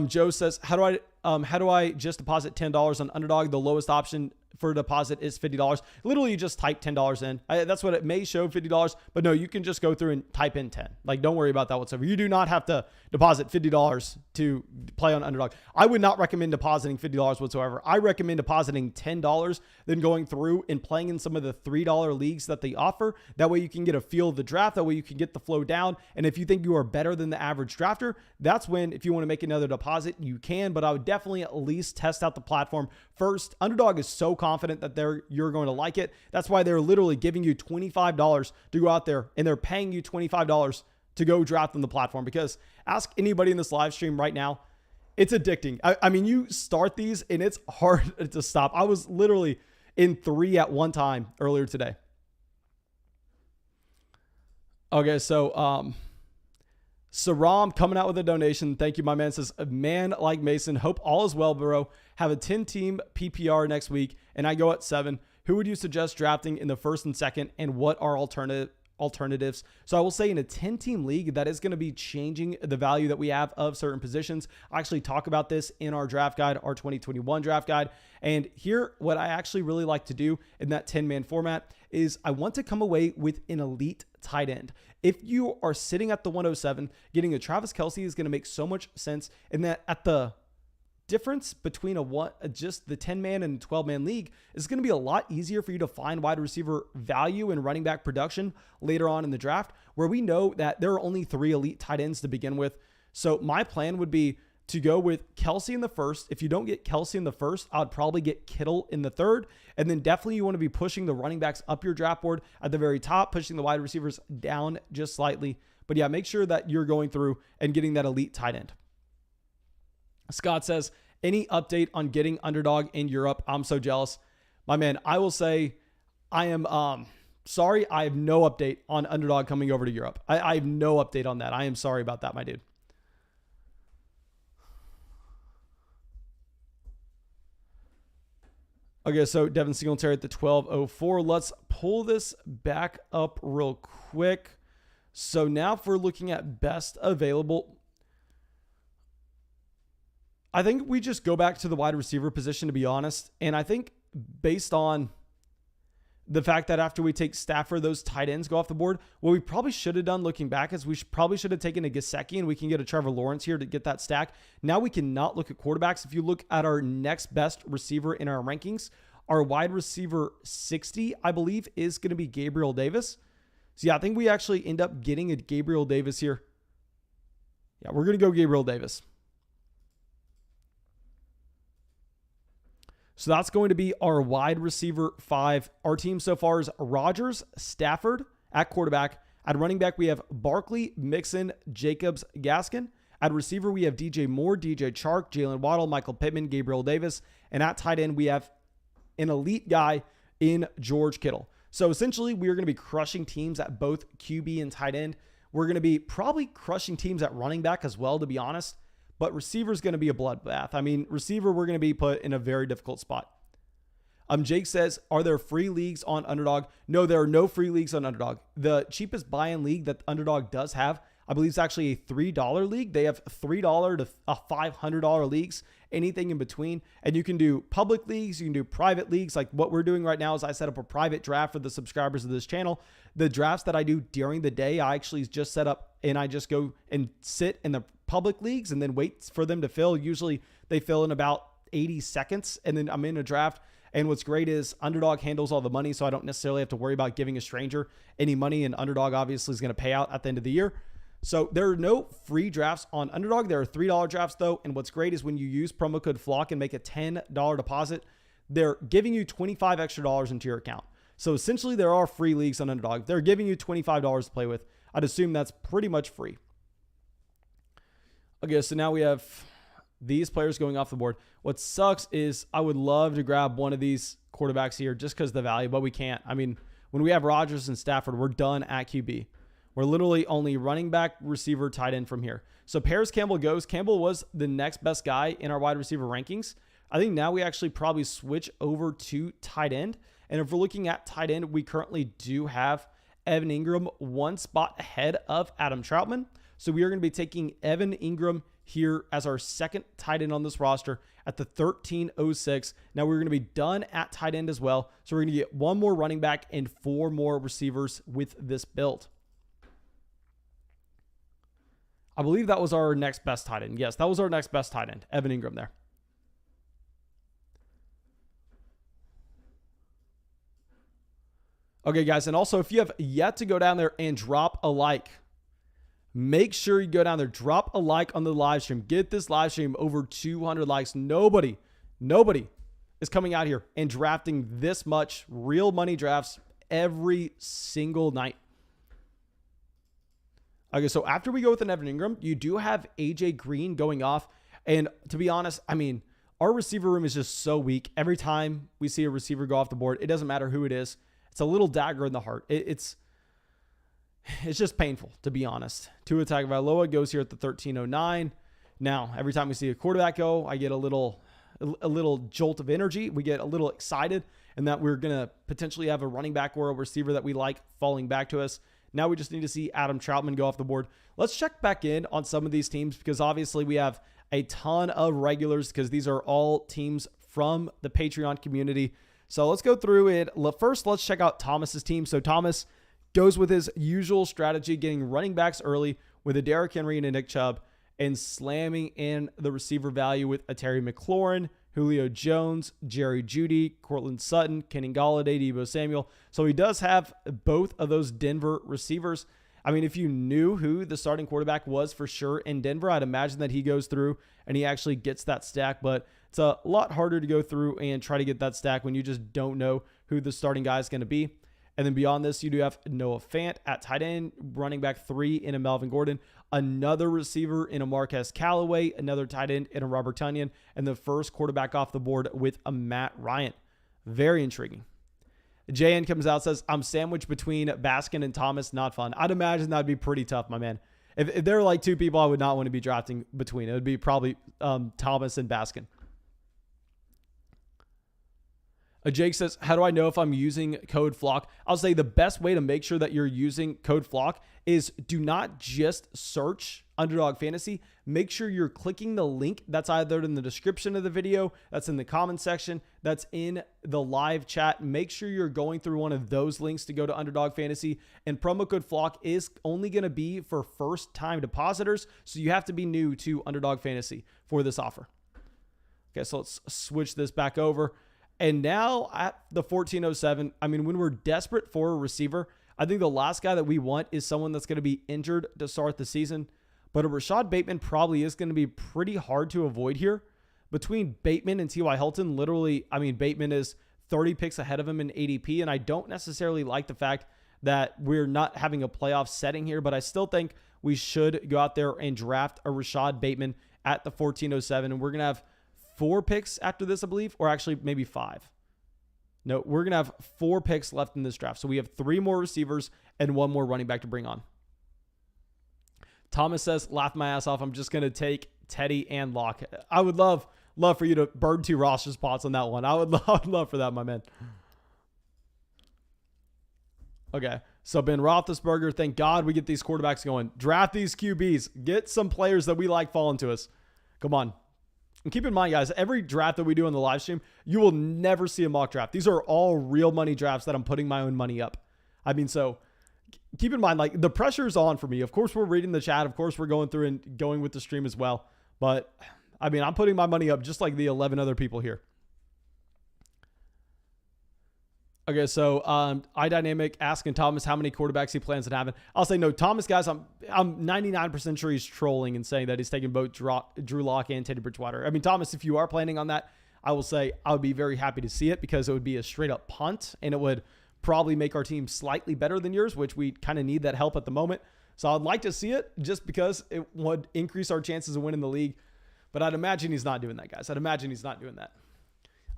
Joe says, how do I just deposit $10 on Underdog? The lowest option for deposit is $50. Literally, you just type $10 in. That's what it may show, $50, but no, you can just go through and type in 10. Like, don't worry about that whatsoever. You do not have to deposit $50 to play on Underdog. I would not recommend depositing $50 whatsoever. I recommend depositing $10, then going through and playing in some of the $3 leagues that they offer. That way you can get a feel of the draft. That way you can get the flow down. And if you think you are better than the average drafter, that's when, if you want to make another deposit, you can. But I would definitely at least test out the platform first. Underdog is so confident that you're going to like it. That's why they're literally giving you $25 to go out there, and they're paying you $25 to go draft on the platform. Because ask anybody in this live stream right now, it's addicting. I mean, you start these and it's hard to stop. I was literally in 3 at one time earlier today. Okay, so Saram coming out with a donation. Thank you, my man. Says, a man like Mason, hope all is well, bro. Have a 10-team PPR next week, and I go at 7. Who would you suggest drafting in the 1st and 2nd, and what are alternatives? So I will say in a 10-team league, that is going to be changing the value that we have of certain positions. I actually talk about this in our draft guide, our 2021 draft guide. And here, what I actually really like to do in that 10-man format is I want to come away with an elite tight end. If you are sitting at the 107, getting a Travis Kelce is going to make so much sense, in that at the difference between just the 10-man and 12-man league is going to be a lot easier for you to find wide receiver value and running back production later on in the draft, where we know that there are only 3 elite tight ends to begin with. So my plan would be to go with Kelce in the 1st. If you don't get Kelce in the 1st, I'd probably get Kittle in the 3rd. And then definitely you want to be pushing the running backs up your draft board at the very top, pushing the wide receivers down just slightly. But yeah, make sure that you're going through and getting that elite tight end. Scott says, any update on getting Underdog in Europe? I'm so jealous. My man, I will say I am sorry. I have no update on Underdog coming over to Europe. I have no update on that. I am sorry about that, my dude. Okay, so Devin Singletary at the 1204. Let's pull this back up real quick. So now if we're looking at best available, I think we just go back to the wide receiver position, to be honest. And I think based on the fact that after we take Stafford, those tight ends go off the board, what we probably should have done looking back is probably should have taken a Gesicki, and we can get a Trevor Lawrence here to get that stack. Now we cannot look at quarterbacks. If you look at our next best receiver in our rankings, our wide receiver 60, I believe, is going to be Gabriel Davis. So yeah, I think we actually end up getting a Gabriel Davis here. Yeah, we're going to go Gabriel Davis. So that's going to be our wide receiver 5. Our team so far is Rodgers, Stafford at quarterback. At running back, we have Barkley, Mixon, Jacobs, Gaskin. At receiver, we have DJ Moore, DJ Chark, Jalen Waddle, Michael Pittman, Gabriel Davis. And at tight end, we have an elite guy in George Kittle. So essentially, we are going to be crushing teams at both QB and tight end. We're going to be probably crushing teams at running back as well, to be honest. But receiver is going to be a bloodbath. I mean, receiver, we're going to be put in a very difficult spot. Jake says, are there free leagues on Underdog? No, there are no free leagues on Underdog. The cheapest buy-in league that Underdog does have, I believe, is actually a $3 league. They have $3 to $500 leagues, anything in between. And you can do public leagues. You can do private leagues. Like what we're doing right now is I set up a private draft for the subscribers of this channel. The drafts that I do during the day, I actually just set up and I just go and sit in the public leagues and then wait for them to fill. Usually they fill in about 80 seconds and then I'm in a draft. And what's great is Underdog handles all the money, so I don't necessarily have to worry about giving a stranger any money, and Underdog obviously is going to pay out at the end of the year. So there are no free drafts on Underdog. There are $3 drafts, though, and what's great is when you use promo code FLOCK and make a $10 deposit, they're giving you $25 extra into your account. So essentially, there are free leagues on Underdog. They're giving you $25 to play with. I'd assume that's pretty much free. Okay, so now we have these players going off the board. What sucks is I would love to grab one of these quarterbacks here just because of the value, but we can't. I mean, when we have Rodgers and Stafford, we're done at QB. We're literally only running back, receiver, tight end from here. So Paris Campbell goes. Campbell was the next best guy in our wide receiver rankings. I think now we actually probably switch over to tight end. And if we're looking at tight end, we currently do have Evan Ingram one spot ahead of Adam Troutman. So we are going to be taking Evan Ingram here as our second tight end on this roster at the 1306. Now we're going to be done at tight end as well. So we're going to get one more running back and 4 more receivers with this build. I believe that was our next best tight end. Yes, that was our next best tight end, Evan Ingram there. Okay, guys, and also if you have yet to go down there and drop a like, make sure you go down there, drop a like on the live stream. Get this live stream over 200 likes. Nobody is coming out here and drafting this much real money drafts every single night. Okay, so after we go with an Evan Ingram, you do have AJ Green going off. And to be honest, I mean, our receiver room is just so weak. Every time we see a receiver go off the board, it doesn't matter who it is. It's a little dagger in the heart. It's just painful, to be honest. Tua Tagovailoa goes here at the 1309. Now, every time we see a quarterback go, I get a little jolt of energy. We get a little excited, and that we're going to potentially have a running back or a receiver that we like falling back to us. Now we just need to see Adam Troutman go off the board. Let's check back in on some of these teams because obviously we have a ton of regulars because these are all teams from the Patreon community. So let's go through it. First, let's check out Thomas's team. So Thomas goes with his usual strategy, getting running backs early with a Derrick Henry and a Nick Chubb and slamming in the receiver value with a Terry McLaurin, Julio Jones, Jerry Jeudy, Cortland Sutton, Kenny Golladay, Deebo Samuel. So he does have both of those Denver receivers. I mean, if you knew who the starting quarterback was for sure in Denver, I'd imagine that he goes through and he actually gets that stack. But it's a lot harder to go through and try to get that stack when you just don't know who the starting guy is going to be. And then beyond this, you do have Noah Fant at tight end, running back 3 in a Melvin Gordon, another receiver in a Marquez Callaway, another tight end in a Robert Tonyan, and the first quarterback off the board with a Matt Ryan. Very intriguing. JN comes out, says, I'm sandwiched between Baskin and Thomas. Not fun. I'd imagine that'd be pretty tough, my man. If there were like 2 people I would not want to be drafting between, it would be probably Thomas and Baskin. Jake says, how do I know if I'm using code FLOCK? I'll say the best way to make sure that you're using code FLOCK is do not just search Underdog Fantasy. Make sure you're clicking the link that's either in the description of the video, that's in the comment section, that's in the live chat. Make sure you're going through one of those links to go to Underdog Fantasy. And promo code FLOCK is only going to be for first-time depositors, so you have to be new to Underdog Fantasy for this offer. Okay, so let's switch this back over. And now at the 1407, I mean, when we're desperate for a receiver, I think the last guy that we want is someone that's going to be injured to start the season. But a Rashad Bateman probably is going to be pretty hard to avoid here. Between Bateman and T.Y. Hilton, literally, I mean, Bateman is 30 picks ahead of him in ADP. And I don't necessarily like the fact that we're not having a playoff setting here. But I still think we should go out there and draft a Rashad Bateman at the 1407. And we're going to have 4 picks after this, I believe, or actually maybe 5. No, we're going to have 4 picks left in this draft. So we have 3 more receivers and 1 more running back to bring on. Thomas says, laugh my ass off. I'm just going to take Teddy and Locke. I would love for you to burn 2 roster spots on that one. I would love for that, my man. Okay, so Ben Roethlisberger, thank God we get these quarterbacks going. Draft these QBs. Get some players that we like falling to us. Come on. And keep in mind, guys, every draft that we do on the live stream, you will never see a mock draft. These are all real money drafts that I'm putting my own money up. I mean, so keep in mind, like, the pressure is on for me. Of course, we're reading the chat. Of course, we're going through and going with the stream as well. But, I mean, I'm putting my money up just like the 11 other people here. Okay, so iDynamic asking Thomas how many quarterbacks he plans on having. I'll say no. Thomas, guys, I'm 99% sure he's trolling and saying that he's taking both Drew Lock and Teddy Bridgewater. I mean, Thomas, if you are planning on that, I will say I would be very happy to see it because it would be a straight up punt and it would probably make our team slightly better than yours, which we kind of need that help at the moment. So I'd like to see it just because it would increase our chances of winning the league. But I'd imagine he's not doing that, guys. I'd imagine he's not doing that.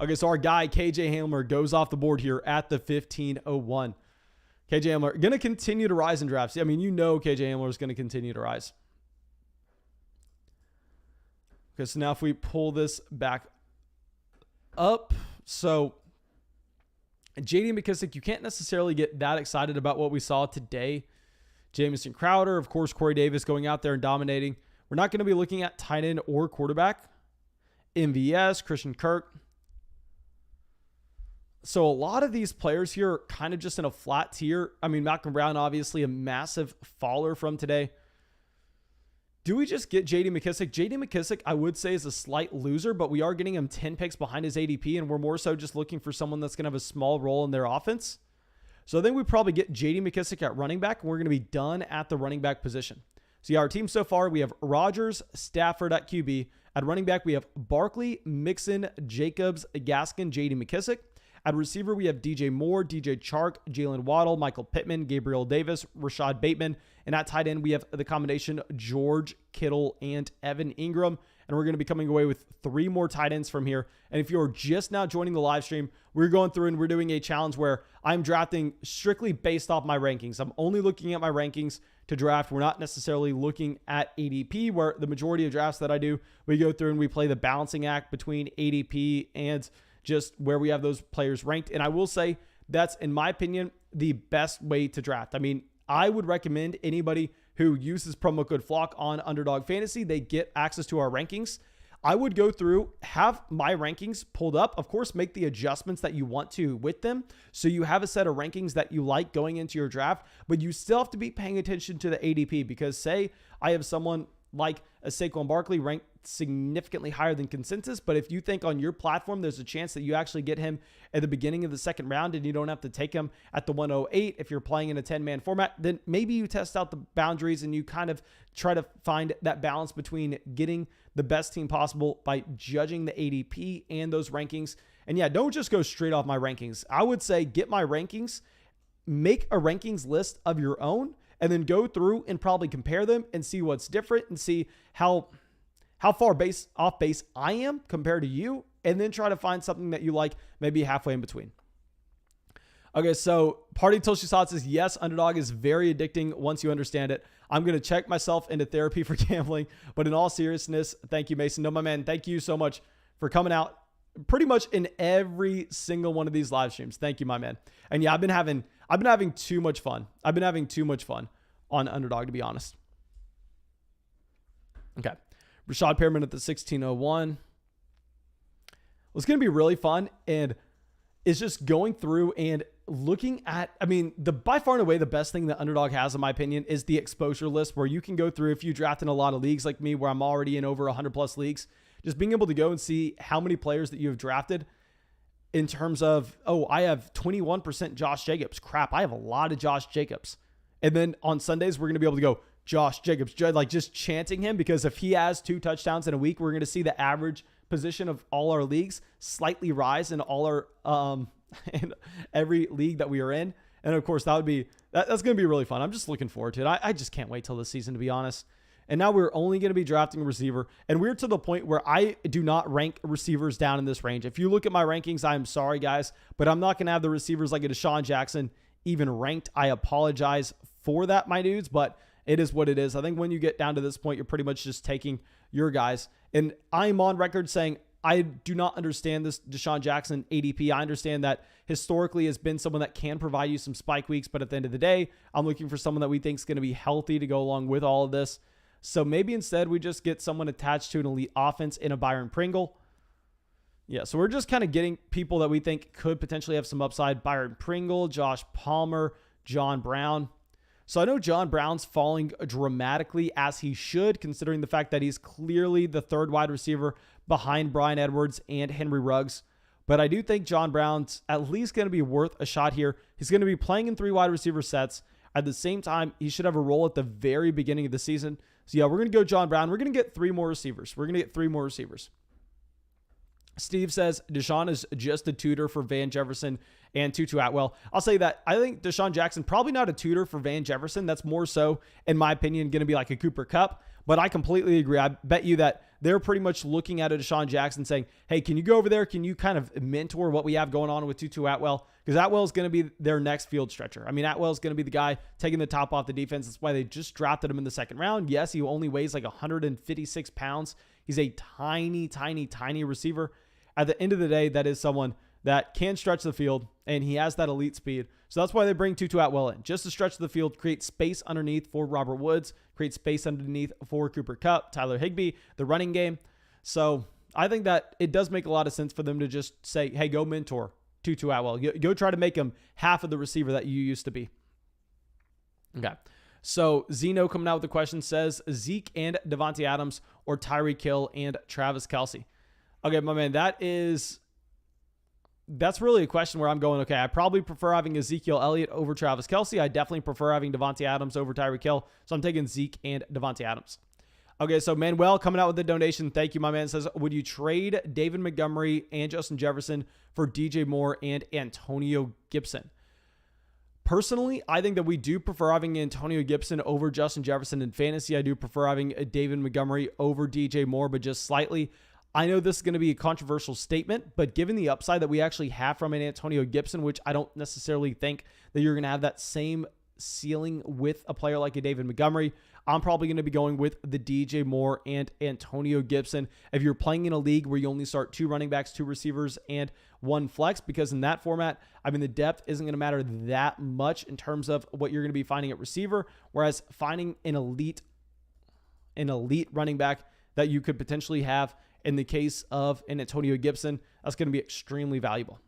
Okay, so our guy, KJ Hamler, goes off the board here at the 1501. KJ Hamler, going to continue to rise in drafts. I mean, you know KJ Hamler is going to continue to rise. Okay, so now if we pull this back up. So, J.D. McKissick, you can't necessarily get that excited about what we saw today. Jamison Crowder, of course, Corey Davis going out there and dominating. We're not going to be looking at tight end or quarterback. MVS, Christian Kirk. So a lot of these players here are kind of just in a flat tier. I mean, Malcolm Brown, obviously a massive faller from today. Do we just get J.D. McKissick? J.D. McKissick, I would say, is a slight loser, but we are getting him 10 picks behind his ADP, and we're more so just looking for someone that's going to have a small role in their offense. So I think we probably get J.D. McKissick at running back, and we're going to be done at the running back position. So yeah, our team so far, we have Rodgers, Stafford at QB. At running back, we have Barkley, Mixon, Jacobs, Gaskin, J.D. McKissick. At receiver, we have DJ Moore, DJ Chark, Jalen Waddle, Michael Pittman, Gabriel Davis, Rashad Bateman. And at tight end, we have the combination George Kittle and Evan Ingram. And we're going to be coming away with 3 more tight ends from here. And if you're just now joining the live stream, we're going through and we're doing a challenge where I'm drafting strictly based off my rankings. I'm only looking at my rankings to draft. We're not necessarily looking at ADP, where the majority of drafts that I do, we go through and we play the balancing act between ADP and just where we have those players ranked. And I will say that's, in my opinion, the best way to draft. I mean, I would recommend anybody who uses promo code FLOCK on Underdog Fantasy, they get access to our rankings. I would go through, have my rankings pulled up, of course, make the adjustments that you want to with them. So you have a set of rankings that you like going into your draft, but you still have to be paying attention to the ADP, because say I have someone like a Saquon Barkley ranked significantly higher than consensus, but if you think on your platform there's a chance that you actually get him at the beginning of the second round and you don't have to take him at the 108 if you're playing in a 10-man format, then maybe you test out the boundaries and you kind of try to find that balance between getting the best team possible by judging the ADP and those rankings. And yeah, don't just go straight off my rankings. I would say get my rankings, make a rankings list of your own, and then go through and probably compare them and see what's different and see how far off base I am compared to you, and then try to find something that you like, maybe halfway in between. Okay, so Party Till She Saw It says, yes, Underdog is very addicting once you understand it. I'm going to check myself into therapy for gambling, but in all seriousness, thank you, Mason. No, my man, thank you so much for coming out pretty much in every single one of these live streams. Thank you, my man. And yeah, I've been having too much fun. I've been having too much fun on Underdog, to be honest. Okay. Rashad Perriman at the 1601. It's going to be really fun, and it's just going through and looking at, I mean, by far and away, the best thing that Underdog has, in my opinion, is the exposure list, where you can go through, if you draft in a lot of leagues like me, where I'm already in over 100 plus leagues, just being able to go and see how many players that you have drafted in terms of, oh, I have 21% Josh Jacobs. Crap, I have a lot of Josh Jacobs. And then on Sundays, we're going to be able to go, Josh Jacobs, like just chanting him, because if he has 2 touchdowns in a week, we're going to see the average position of all our leagues slightly rise in all our in every league that we are in. And of course, that's going to be really fun. I'm just looking forward to it. I just can't wait till this season, to be honest. And now we're only going to be drafting a receiver. And we're to the point where I do not rank receivers down in this range. If you look at my rankings, I'm sorry, guys, but I'm not going to have the receivers like a Deshaun Jackson even ranked. I apologize for that, my dudes, but it is what it is. I think when you get down to this point, you're pretty much just taking your guys. And I'm on record saying I do not understand this Deshaun Jackson ADP. I understand that historically has been someone that can provide you some spike weeks, but at the end of the day, I'm looking for someone that we think is going to be healthy to go along with all of this. So maybe instead we just get someone attached to an elite offense in a Byron Pringle. Yeah, so we're just kind of getting people that we think could potentially have some upside. Byron Pringle, Josh Palmer, John Brown. So I know John Brown's falling dramatically, as he should, considering the fact that he's clearly the third wide receiver behind Bryan Edwards and Henry Ruggs. But I do think John Brown's at least going to be worth a shot here. He's going to be playing in 3 wide receiver sets. At the same time, he should have a role at the very beginning of the season. So yeah, we're going to go John Brown. We're going to get 3 more receivers. Steve says Deshaun is just a tutor for Van Jefferson and Tutu Atwell. I'll say that I think Deshaun Jackson, probably not a tutor for Van Jefferson. That's more so, in my opinion, going to be like a Cooper Kupp. But I completely agree. I bet you that they're pretty much looking at a Deshaun Jackson saying, hey, can you go over there? Can you kind of mentor what we have going on with Tutu Atwell? Because Atwell is going to be their next field stretcher. I mean, Atwell is going to be the guy taking the top off the defense. That's why they just drafted him in the 2nd round. Yes, he only weighs like 156 pounds. He's a tiny, tiny, tiny receiver. At the end of the day, that is someone that can stretch the field, and he has that elite speed. So that's why they bring Tutu Atwell in, just to stretch the field, create space underneath for Robert Woods, create space underneath for Cooper Kupp, Tyler Higbee, the running game. So I think that it does make a lot of sense for them to just say, hey, go mentor Tutu Atwell. Go try to make him half of the receiver that you used to be. Okay. So Zeno coming out with the question says Zeke and Devontae Adams or Tyreek Hill and Travis Kelce. Okay, my man, that's really a question where I'm going, okay, I probably prefer having Ezekiel Elliott over Travis Kelce. I definitely prefer having Devontae Adams over Tyreek Hill. So I'm taking Zeke and Devontae Adams. Okay, so Manuel coming out with the donation. Thank you, my man. Says, would you trade David Montgomery and Justin Jefferson for DJ Moore and Antonio Gibson? Personally, I think that we do prefer having Antonio Gibson over Justin Jefferson in fantasy. I do prefer having David Montgomery over DJ Moore, but just slightly. I know this is going to be a controversial statement, but given the upside that we actually have from an Antonio Gibson, which I don't necessarily think that you're going to have that same ceiling with a player like a David Montgomery, I'm probably going to be going with the DJ Moore and Antonio Gibson. If you're playing in a league where you only start 2 running backs, 2 receivers, and 1 flex, because in that format, I mean, the depth isn't going to matter that much in terms of what you're going to be finding at receiver, whereas finding an elite running back that you could potentially have in the case of an Antonio Gibson, that's going to be extremely valuable.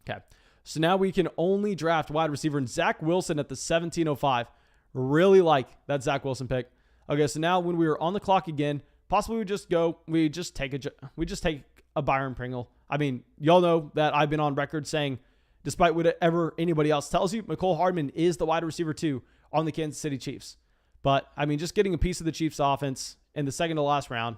Okay, so now we can only draft wide receiver, and Zach Wilson at the 1705. Really like that Zach Wilson pick. Okay, so now when we are on the clock again, possibly we just take a Byron Pringle. I mean, y'all know that I've been on record saying, despite whatever anybody else tells you, Mecole Hardman is the wide receiver 2 on the Kansas City Chiefs. But I mean, just getting a piece of the Chiefs offense in the 2nd to last round,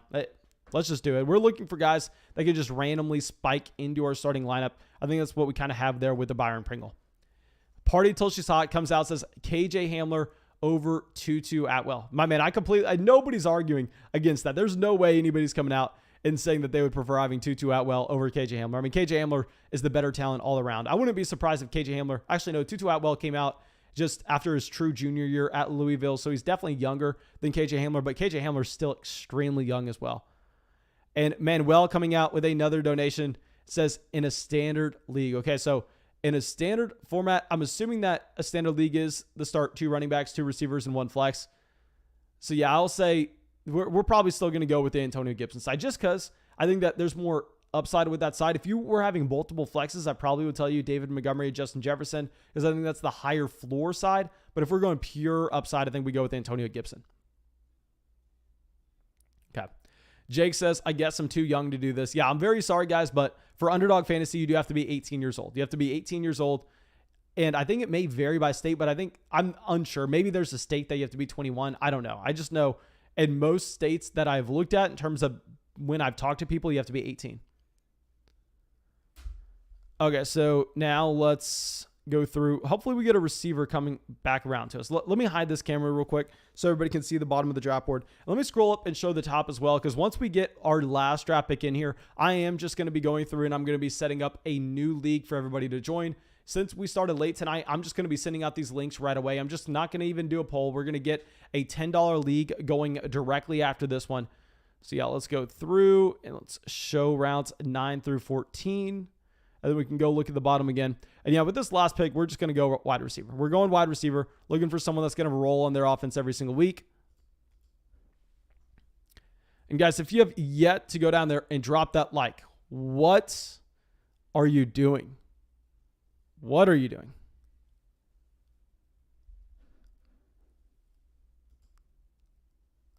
let's just do it. We're looking for guys that can just randomly spike into our starting lineup. I think that's what we kind of have there with the Byron Pringle. Party Till She's Hot comes out, says KJ Hamler over Tutu Atwell. My man, nobody's arguing against that. There's no way anybody's coming out and saying that they would prefer having Tutu Atwell over KJ Hamler. I mean, KJ Hamler is the better talent all around. I wouldn't be surprised if KJ Hamler, actually no, Tutu Atwell came out just after his true junior year at Louisville. So he's definitely younger than KJ Hamler, but KJ Hamler is still extremely young as well. And Manuel coming out with another donation says in a standard league. Okay, so in a standard format, I'm assuming that a standard league is the start 2 running backs, 2 receivers, and 1 flex. So yeah, I'll say we're probably still going to go with the Antonio Gibson side just because I think that there's more upside with that side. If you were having multiple flexes, I probably would tell you David Montgomery and Justin Jefferson because I think that's the higher floor side. But if we're going pure upside, I think we go with Antonio Gibson. Okay. Jake says, I guess I'm too young to do this. Yeah, I'm very sorry, guys, but for Underdog Fantasy, you do have to be 18 years old. You have to be 18 years old. And I think it may vary by state, but I'm unsure. Maybe there's a state that you have to be 21. I don't know. I just know in most states that I've looked at in terms of when I've talked to people, you have to be 18. Okay, so now let's go through. Hopefully we get a receiver coming back around to us. Let me hide this camera real quick so everybody can see the bottom of the draft board. Let me scroll up and show the top as well, because once we get our last draft pick in here, I am just going to be going through and I'm going to be setting up a new league for everybody to join. Since we started late tonight, I'm just going to be sending out these links right away. I'm just not going to even do a poll. We're going to get a $10 league going directly after this one. So yeah, let's go through and let's show rounds 9 through 14. And then we can go look at the bottom again. And yeah, with this last pick, we're just going to go wide receiver. We're going wide receiver, looking for someone that's going to roll on their offense every single week. And guys, if you have yet to go down there and drop that like, what are you doing? What are you doing?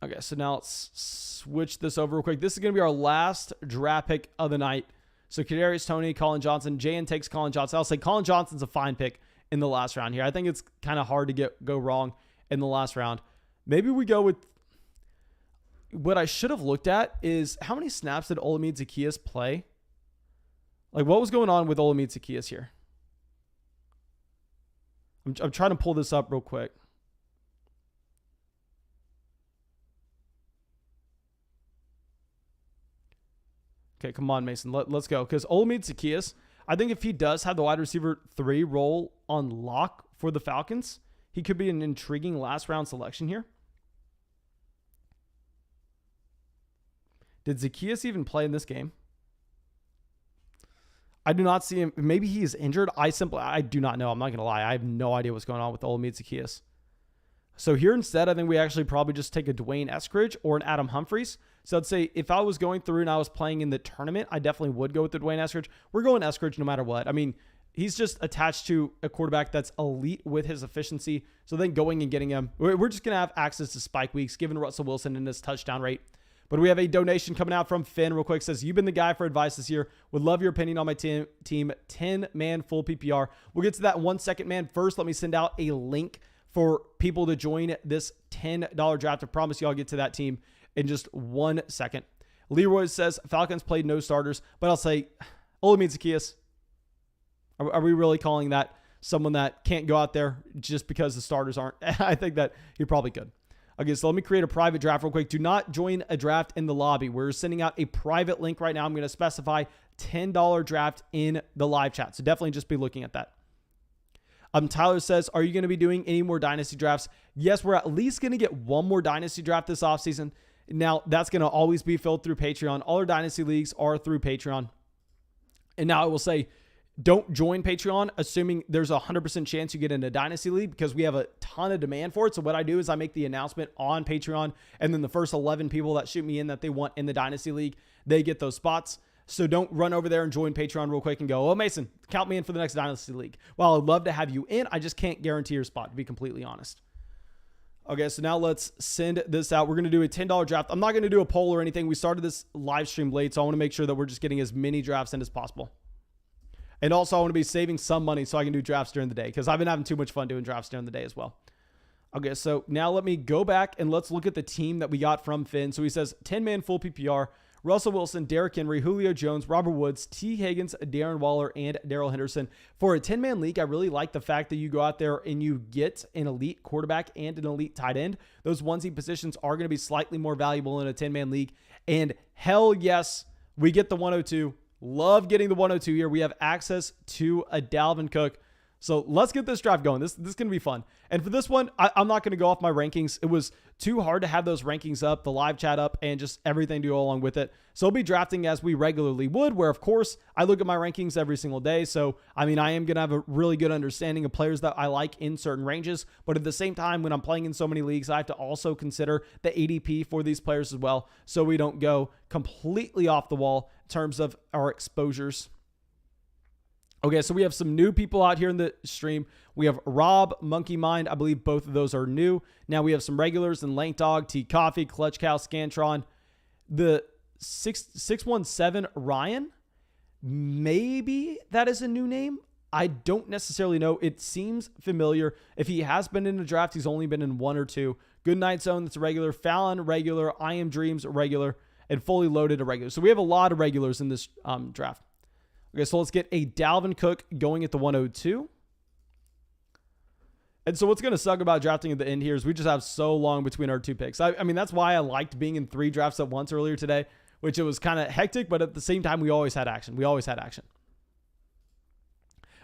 Okay, so now let's switch this over real quick. This is going to be our last draft pick of the night. So Kadarius Toney, Colin Johnson. Jayan takes Colin Johnson. I'll say Colin Johnson's a fine pick in the last round here. I think it's kind of hard to go wrong in the last round. Maybe we go with what I should have looked at is how many snaps did Olamide Zaccheaus play? Like, what was going on with Olamide Zaccheaus here? I'm trying to pull this up real quick. Okay, come on, Mason. Let's go. Because Olamide Zaccheaus, I think if he does have the wide receiver 3 role on lock for the Falcons, he could be an intriguing last round selection here. Did Zaccheaus even play in this game? I do not see him. Maybe he is injured. I do not know. I'm not going to lie. I have no idea what's going on with Olamide Zaccheaus. So here instead, I think we actually probably just take a Dwayne Eskridge or an Adam Humphries. So I'd say if I was going through and I was playing in the tournament, I definitely would go with the Dwayne Eskridge. We're going Eskridge no matter what. I mean, he's just attached to a quarterback that's elite with his efficiency. So then going and getting him, we're just going to have access to spike weeks given Russell Wilson and his touchdown rate. But we have a donation coming out from Finn real quick. Says, you've been the guy for advice this year. Would love your opinion on my team 10-man full PPR. We'll get to that in 1 second, man. First, let me send out a link for people to join this $10 draft. I promise you I'll get to that team in just 1 second. Leroy says, Falcons played no starters, but I'll say, Olamide Zaccheaus. Are we really calling that someone that can't go out there just because the starters aren't? I think that he probably could. Okay, so let me create a private draft real quick. Do not join a draft in the lobby. We're sending out a private link right now. I'm going to specify $10 draft in the live chat. So definitely just be looking at that. Tyler says, are you going to be doing any more dynasty drafts? Yes, we're at least going to get one more dynasty draft this offseason. Now, that's going to always be filled through Patreon. All our dynasty leagues are through Patreon. And now I will say, don't join Patreon assuming there's a 100% chance you get in a dynasty league, because we have a ton of demand for it. So what I do is I make the announcement on Patreon, and then the first 11 people that shoot me in that they want in the dynasty league, they get those spots. So don't run over there and join Patreon real quick and go, oh, Mason, count me in for the next dynasty league. Well, I'd love to have you in. I just can't guarantee your spot, to be completely honest. Okay, so now let's send this out. We're going to do a $10 draft. I'm not going to do a poll or anything. We started this live stream late, so I want to make sure that we're just getting as many drafts in as possible. And also, I want to be saving some money so I can do drafts during the day, because I've been having too much fun doing drafts during the day as well. Okay, so now let me go back and let's look at the team that we got from Finn. So he says 10-man full PPR, Russell Wilson, Derrick Henry, Julio Jones, Robert Woods, T. Higgins, Darren Waller, and Darrell Henderson. For a 10-man league, I really like the fact that you go out there and you get an elite quarterback and an elite tight end. Those onesie positions are going to be slightly more valuable in a 10-man league. And hell yes, we get the 102. Love getting the 102 here. We have access to a Dalvin Cook. So let's get this draft going. This is going to be fun. And for this one, I'm not going to go off my rankings. It was too hard to have those rankings up, the live chat up, and just everything to go along with it. So I'll be drafting as we regularly would, where, of course, I look at my rankings every single day. So, I mean, I am going to have a really good understanding of players that I like in certain ranges. But at the same time, when I'm playing in so many leagues, I have to also consider the ADP for these players as well, so we don't go completely off the wall in terms of our exposures. Okay, so we have some new people out here in the stream. We have Rob, Monkey Mind. I believe both of those are new. Now we have some regulars in Lank Dog, T Coffee, Clutch Cow, Scantron. The 617 Ryan, maybe that is a new name. I don't necessarily know. It seems familiar. If he has been in a draft, he's only been in one or two. Good Night Zone, that's a regular. Fallon, regular. I Am Dreams, regular. And Fully Loaded, a regular. So we have a lot of regulars in this draft. Okay, so let's get a Dalvin Cook going at the 102. And so what's going to suck about drafting at the end here is we just have so long between our 2 picks. I mean, that's why I liked being in 3 drafts at once earlier today, which it was kind of hectic, but at the same time, we always had action. We always had action.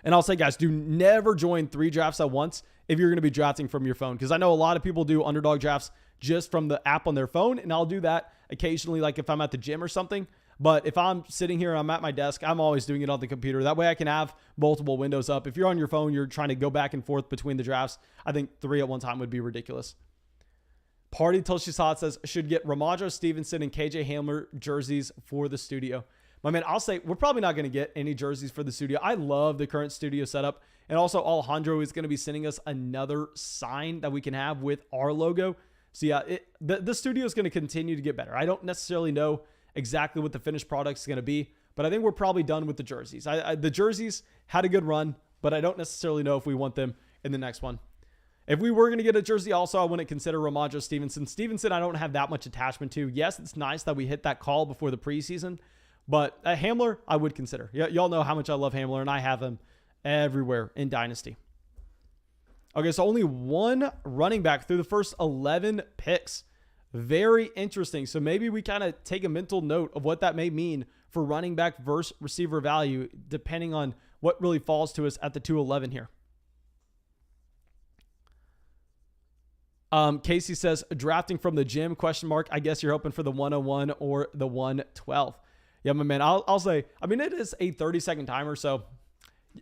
And I'll say, guys, do never join 3 drafts at once if you're going to be drafting from your phone, because I know a lot of people do underdog drafts just from the app on their phone, and I'll do that occasionally, like if I'm at the gym or something. But if I'm sitting here, I'm at my desk, I'm always doing it on the computer. That way I can have multiple windows up. If you're on your phone, you're trying to go back and forth between the drafts. I think 3 at one time would be ridiculous. Party Till She's Hot says, should get Ramondre Stevenson and KJ Hamler jerseys for the studio. My man, I'll say we're probably not going to get any jerseys for the studio. I love the current studio setup. And also Alejandro is going to be sending us another sign that we can have with our logo. So yeah, the studio is going to continue to get better. I don't necessarily know exactly what the finished product is going to be, but I think we're probably done with the jerseys. The jerseys had a good run, but I don't necessarily know if we want them in the next one. If we were going to get a jersey, also, I wouldn't consider Ramondre Stevenson. Stevenson, I don't have that much attachment to. Yes, it's nice that we hit that call before the preseason, but Hamler, I would consider. Y'all know how much I love Hamler, and I have him everywhere in Dynasty. Okay, so only 1 running back through the first 11 picks. Very interesting. So maybe we kind of take a mental note of what that may mean for running back versus receiver value, depending on what really falls to us at the 211 here. Casey says, drafting from the gym, ? I guess you're hoping for the 101 or the 112. Yeah, my man, I'll say, I mean, it is a 30-second timer, so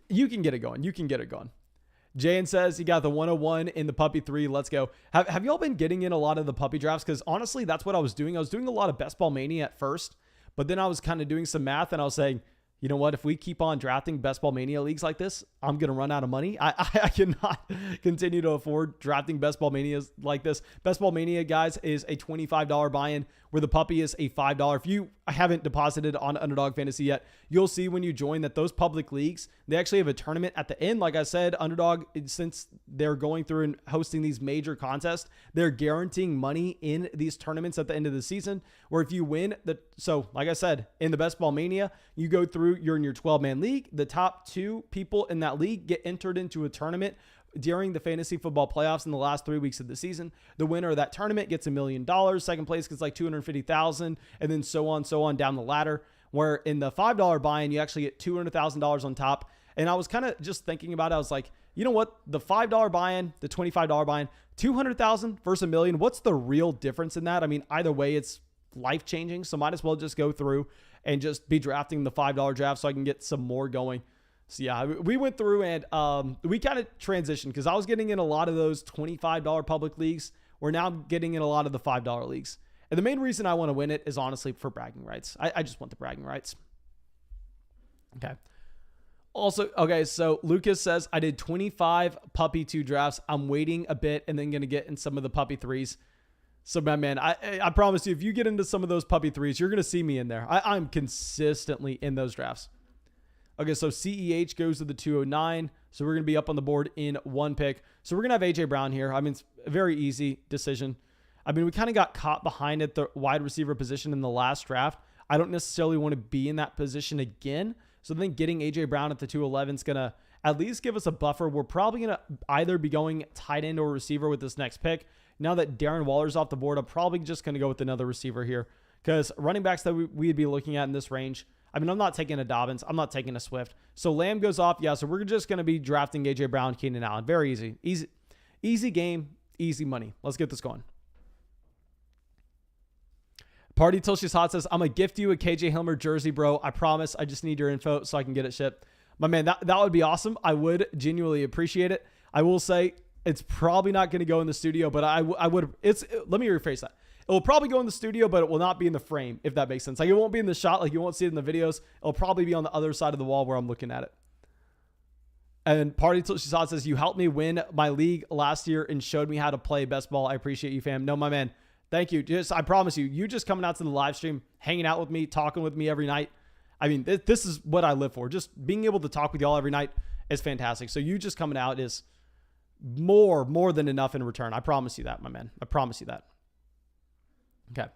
you can get it going. You can get it going. Jayan says he got the 101 in the puppy 3. Let's go. Have y'all been getting in a lot of the puppy drafts? Because honestly, that's what I was doing. I was doing a lot of Best Ball Mania at first, but then I was kind of doing some math and I was saying, you know what? If we keep on drafting Best Ball Mania leagues like this, I'm going to run out of money. I cannot continue to afford drafting Best Ball Manias like this. Best Ball Mania, guys, is a $25 buy-in where the puppy is a $5. If you haven't deposited on Underdog Fantasy yet, you'll see when you join that those public leagues, they actually have a tournament at the end. Like I said, Underdog, since they're going through and hosting these major contests, they're guaranteeing money in these tournaments at the end of the season, where if you win, so like I said, in the Best Ball Mania, you go through, you're in your 12-man league. The top 2 people in that league get entered into a tournament during the fantasy football playoffs in the last 3 weeks of the season. The winner of that tournament gets $1 million. Second place gets like $250,000, and then so on down the ladder. Where in the $5 buy-in, you actually get $200,000 on top. And I was kind of just thinking about it. I was like, you know what? The $5 buy-in, the $25 buy-in, $200,000 versus $1 million. What's the real difference in that? I mean, either way, it's life-changing. So might as well just go through and just be drafting the $5 draft so I can get some more going. So yeah, we went through and we kind of transitioned because I was getting in a lot of those $25 public leagues. We're now getting in a lot of the $5 leagues. And the main reason I want to win it is honestly for bragging rights. I just want the bragging rights. Okay. Also, okay, so Lucas says, I did 25 puppy 2 drafts. I'm waiting a bit and then going to get in some of the puppy 3s. So, my man, I promise you, if you get into some of those puppy 3s, you're going to see me in there. I'm consistently in those drafts. Okay, so CEH goes to the 209. So we're going to be up on the board in 1 pick. So we're going to have A.J. Brown here. I mean, it's a very easy decision. I mean, we kind of got caught behind at the wide receiver position in the last draft. I don't necessarily want to be in that position again. So I think getting A.J. Brown at the 211 is going to at least give us a buffer. We're probably going to either be going tight end or receiver with this next pick. Now that Darren Waller's off the board, I'm probably just going to go with another receiver here because running backs that we'd be looking at in this range, I mean, I'm not taking a Dobbins. I'm not taking a Swift. So Lamb goes off. Yeah, so we're just going to be drafting A.J. Brown, Keenan Allen. Very easy. Easy game, easy money. Let's get this going. Party Till She's Hot says, I'm going to gift you a KJ Hilmer jersey, bro. I promise. I just need your info so I can get it shipped. My man, that would be awesome. I would genuinely appreciate it. I will say it's probably not going to go in the studio, but I would. Let me rephrase that. It will probably go in the studio, but it will not be in the frame, if that makes sense. Like, it won't be in the shot. Like, you won't see it in the videos. It'll probably be on the other side of the wall where I'm looking at it. And Party Till She's Hot says, you helped me win my league last year and showed me how to play best ball. I appreciate you, fam. No, my man. Thank you. I promise you just coming out to the live stream, hanging out with me, talking with me every night. I mean, this is what I live for. Just being able to talk with y'all every night is fantastic. So you just coming out is more than enough in return. I promise you that, my man. I promise you that. Okay.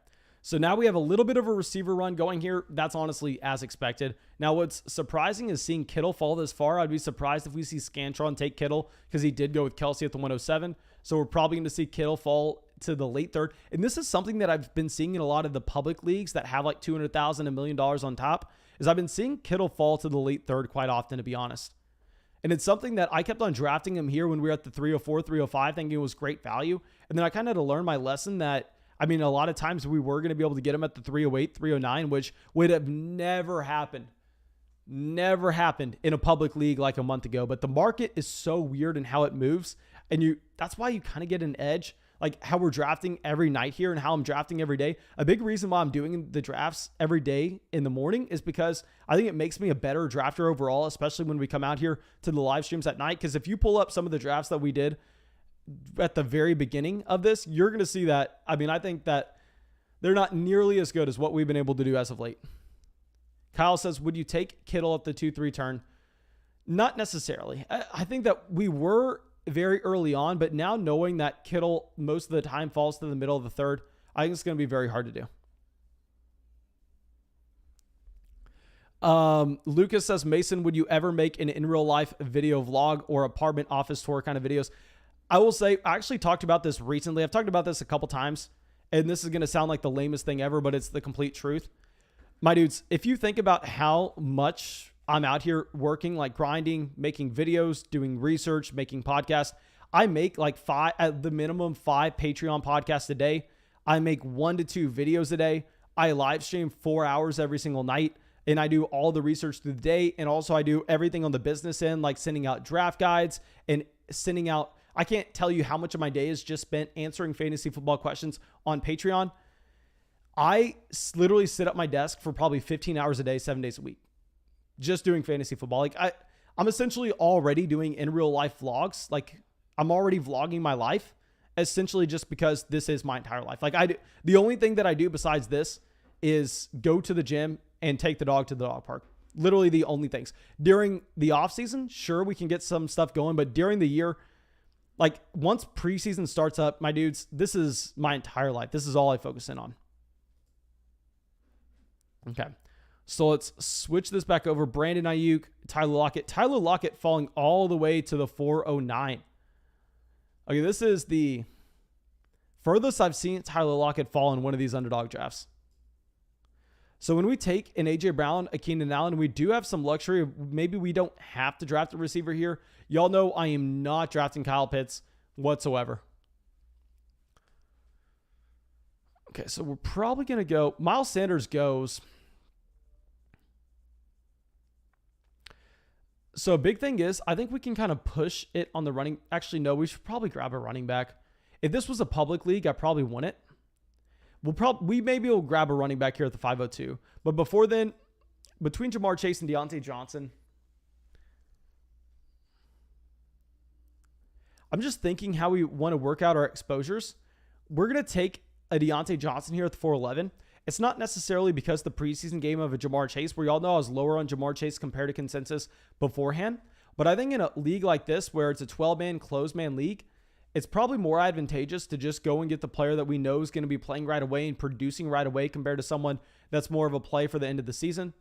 So now we have a little bit of a receiver run going here. That's honestly as expected. Now, what's surprising is seeing Kittle fall this far. I'd be surprised if we see Scantron take Kittle because he did go with Kelsey at the 107. So we're probably going to see Kittle fall to the late third. And this is something that I've been seeing in a lot of the public leagues that have like $200,000, $1 million on top, is I've been seeing Kittle fall to the late third quite often, to be honest. And it's something that I kept on drafting him here when we were at the 304, 305, thinking it was great value. And then I kind of had to learn my lesson that, I mean, a lot of times we were going to be able to get him at the 308, 309, which would have never happened in a public league like a month ago. But the market is so weird in how it moves. And that's why you kind of get an edge, like how we're drafting every night here and how I'm drafting every day. A big reason why I'm doing the drafts every day in the morning is because I think it makes me a better drafter overall, especially when we come out here to the live streams at night. Because if you pull up some of the drafts that we did at the very beginning of this, you're going to see that. I mean, I think that they're not nearly as good as what we've been able to do as of late. Kyle says, would you take Kittle at the 2-3 turn? Not necessarily. I think that we were very early on, but now knowing that Kittle most of the time falls to the middle of the third, I think it's going to be very hard to do. Lucas says, Mason, would you ever make an in real life video vlog or apartment office tour kind of videos? I will say, I actually talked about this recently. I've talked about this a couple times, and this is going to sound like the lamest thing ever, but it's the complete truth. My dudes, if you think about how much I'm out here working, like grinding, making videos, doing research, making podcasts, I make like at the minimum 5 Patreon podcasts a day. I make 1 to 2 videos a day. I live stream 4 hours every single night, and I do all the research through the day. And also I do everything on the business end, like sending out draft guides and sending out, I can't tell you how much of my day is just spent answering fantasy football questions on Patreon. I literally sit at my desk for probably 15 hours a day, 7 days a week, just doing fantasy football. Like I'm essentially already doing in real life vlogs. Like I'm already vlogging my life essentially just because this is my entire life. Like the only thing that I do besides this is go to the gym and take the dog to the dog park. Literally the only things. During the off season, sure, we can get some stuff going, but during the year, like once preseason starts up, my dudes, this is my entire life. This is all I focus in on. Okay. So let's switch this back over. Brandon Ayuk, Tyler Lockett. Tyler Lockett falling all the way to the 409. Okay, this is the furthest I've seen Tyler Lockett fall in one of these underdog drafts. So when we take an A.J. Brown, a Keenan Allen, we do have some luxury. Maybe we don't have to draft a receiver here. Y'all know I am not drafting Kyle Pitts whatsoever. Okay, so we're probably going to go. Miles Sanders goes. So a big thing is, I think we can kind of push it on the running. Actually, no, we should probably grab a running back. If this was a public league, I probably won it. We maybe will grab a running back here at the 502. But before then, between Jamar Chase and Deontay Johnson, I'm just thinking how we want to work out our exposures. We're going to take a Deontay Johnson here at the 411. It's not necessarily because the preseason game of a Jamar Chase, where y'all know I was lower on Jamar Chase compared to consensus beforehand. But I think in a league like this, where it's a 12-man, closed-man league, it's probably more advantageous to just go and get the player that we know is going to be playing right away and producing right away compared to someone that's more of a play for the end of the season.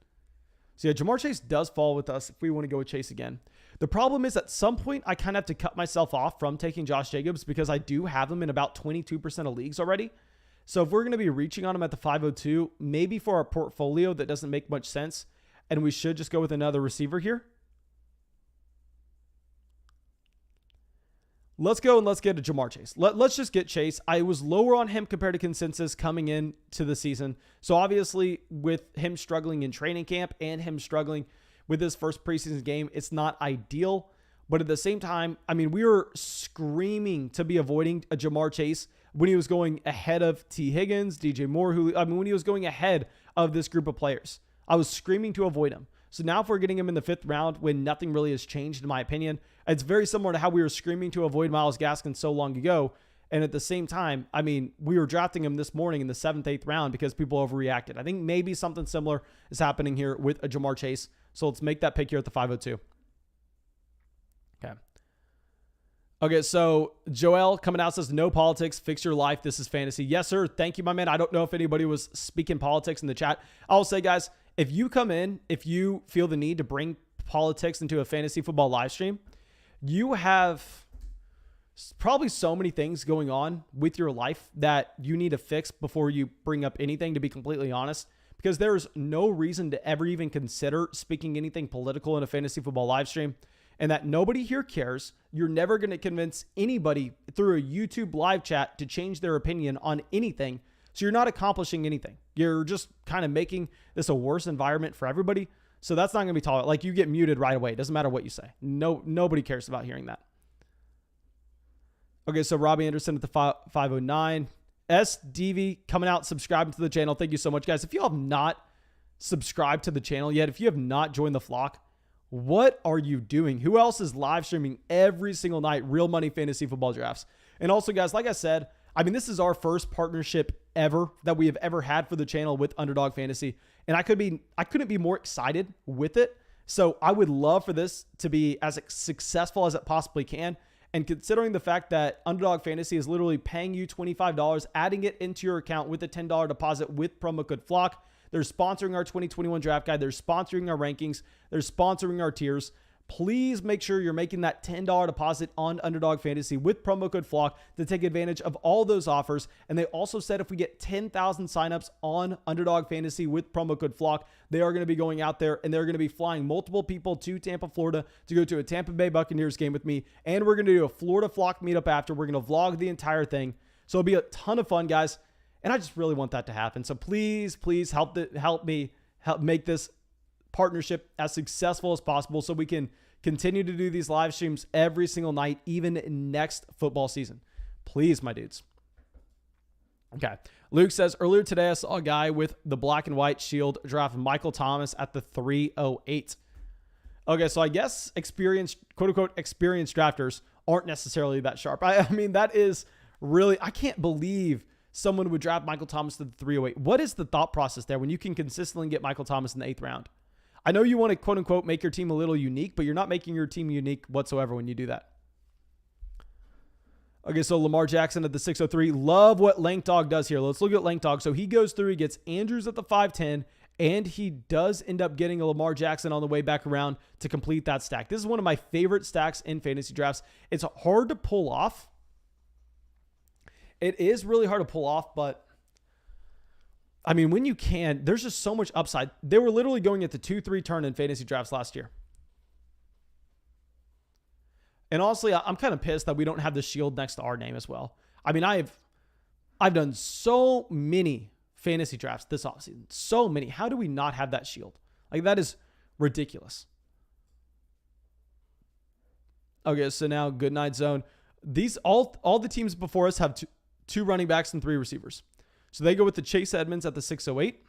So yeah, Jamar Chase does fall with us if we want to go with Chase again. The problem is at some point, I kind of have to cut myself off from taking Josh Jacobs because I do have him in about 22% of leagues already. So if we're going to be reaching on him at the 502, maybe for our portfolio, that doesn't make much sense. And we should just go with another receiver here. Let's go and let's get a Jamar Chase. Let's just get Chase. I was lower on him compared to consensus coming into the season. So obviously with him struggling in training camp and him struggling with his first preseason game, it's not ideal. But at the same time, I mean, we were screaming to be avoiding a Jamar Chase when he was going ahead of T. Higgins, DJ Moore, when he was going ahead of this group of players. I was screaming to avoid him. So now if we're getting him in the 5th round when nothing really has changed, in my opinion, it's very similar to how we were screaming to avoid Myles Gaskin so long ago. And at the same time, I mean, we were drafting him this morning in the 7th, 8th round because people overreacted. I think maybe something similar is happening here with a Jamar Chase. So let's make that pick here at the 502. Okay. Okay, so Joel coming out says, no politics, fix your life. This is fantasy. Yes, sir. Thank you, my man. I don't know if anybody was speaking politics in the chat. I'll say, guys, if you come in, if you feel the need to bring politics into a fantasy football live stream, you have probably so many things going on with your life that you need to fix before you bring up anything, to be completely honest, because there's no reason to ever even consider speaking anything political in a fantasy football live stream, and that nobody here cares. You're never going to convince anybody through a YouTube live chat to change their opinion on anything. So you're not accomplishing anything. You're just kind of making this a worse environment for everybody. So that's not going to be tolerated. Like, you get muted right away. It doesn't matter what you say. Nobody cares about hearing that. Okay, so Robbie Anderson at the 509. SDV coming out, subscribing to the channel. Thank you so much, guys. If you have not subscribed to the channel yet, if you have not joined the flock, what are you doing? Who else is live streaming every single night Real Money Fantasy Football Drafts? And also, guys, like I said, I mean, this is our first partnership ever that we have ever had for the channel with Underdog Fantasy. And I couldn't be more excited with it. So I would love for this to be as successful as it possibly can. And considering the fact that Underdog Fantasy is literally paying you $25, adding it into your account with a $10 deposit with promo code FLOCK, they're sponsoring our 2021 draft guide. They're sponsoring our rankings. They're sponsoring our tiers. Please make sure you're making that $10 deposit on Underdog Fantasy with promo code FLOCK to take advantage of all those offers. And they also said if we get 10,000 signups on Underdog Fantasy with promo code FLOCK, they are going to be going out there and they're going to be flying multiple people to Tampa, Florida to go to a Tampa Bay Buccaneers game with me. And we're going to do a Florida Flock meetup after. We're going to vlog the entire thing. So it'll be a ton of fun, guys. And I just really want that to happen. So please help me make this partnership as successful as possible so we can continue to do these live streams every single night, even next football season. Please, my dudes. Okay. Luke says, earlier today, I saw a guy with the black and white shield draft Michael Thomas at the 308. Okay, so I guess quote unquote, experienced drafters aren't necessarily that sharp. I mean, that is really, I can't believe someone would draft Michael Thomas to the 308. What is the thought process there when you can consistently get Michael Thomas in the 8th round? I know you want to, quote unquote, make your team a little unique, but you're not making your team unique whatsoever when you do that. Okay, so Lamar Jackson at the 603. Love what Lank Dog does here. Let's look at Lank Dog. So he goes through, he gets Andrews at the 510, and he does end up getting a Lamar Jackson on the way back around to complete that stack. This is one of my favorite stacks in fantasy drafts. It's hard to pull off. It is really hard to pull off, but I mean, when you can, there's just so much upside. They were literally going at the 2-3 turn in fantasy drafts last year. And honestly, I'm kind of pissed that we don't have the shield next to our name as well. I mean, I've done so many fantasy drafts this offseason. So many. How do we not have that shield? Like, that is ridiculous. Okay, so now good night zone. These all the teams before us have two running backs and 3 receivers. So they go with the Chase Edmonds at the 608.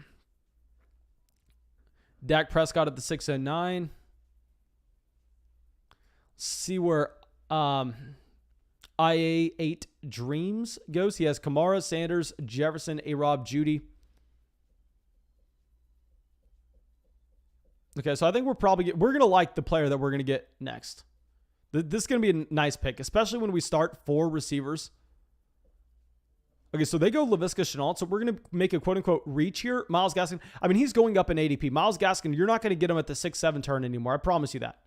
Dak Prescott at the 609. See where IA8 Dreams goes. He has Kamara, Sanders, Jefferson, A-Rob, Judy. Okay, so I think we're going to like the player that we're going to get next. This is going to be a nice pick, especially when we start 4 receivers. Okay, so they go Laviska Shenault. So we're going to make a quote-unquote reach here. Myles Gaskin. I mean, he's going up in ADP. Myles Gaskin, you're not going to get him at the 6-7 turn anymore. I promise you that.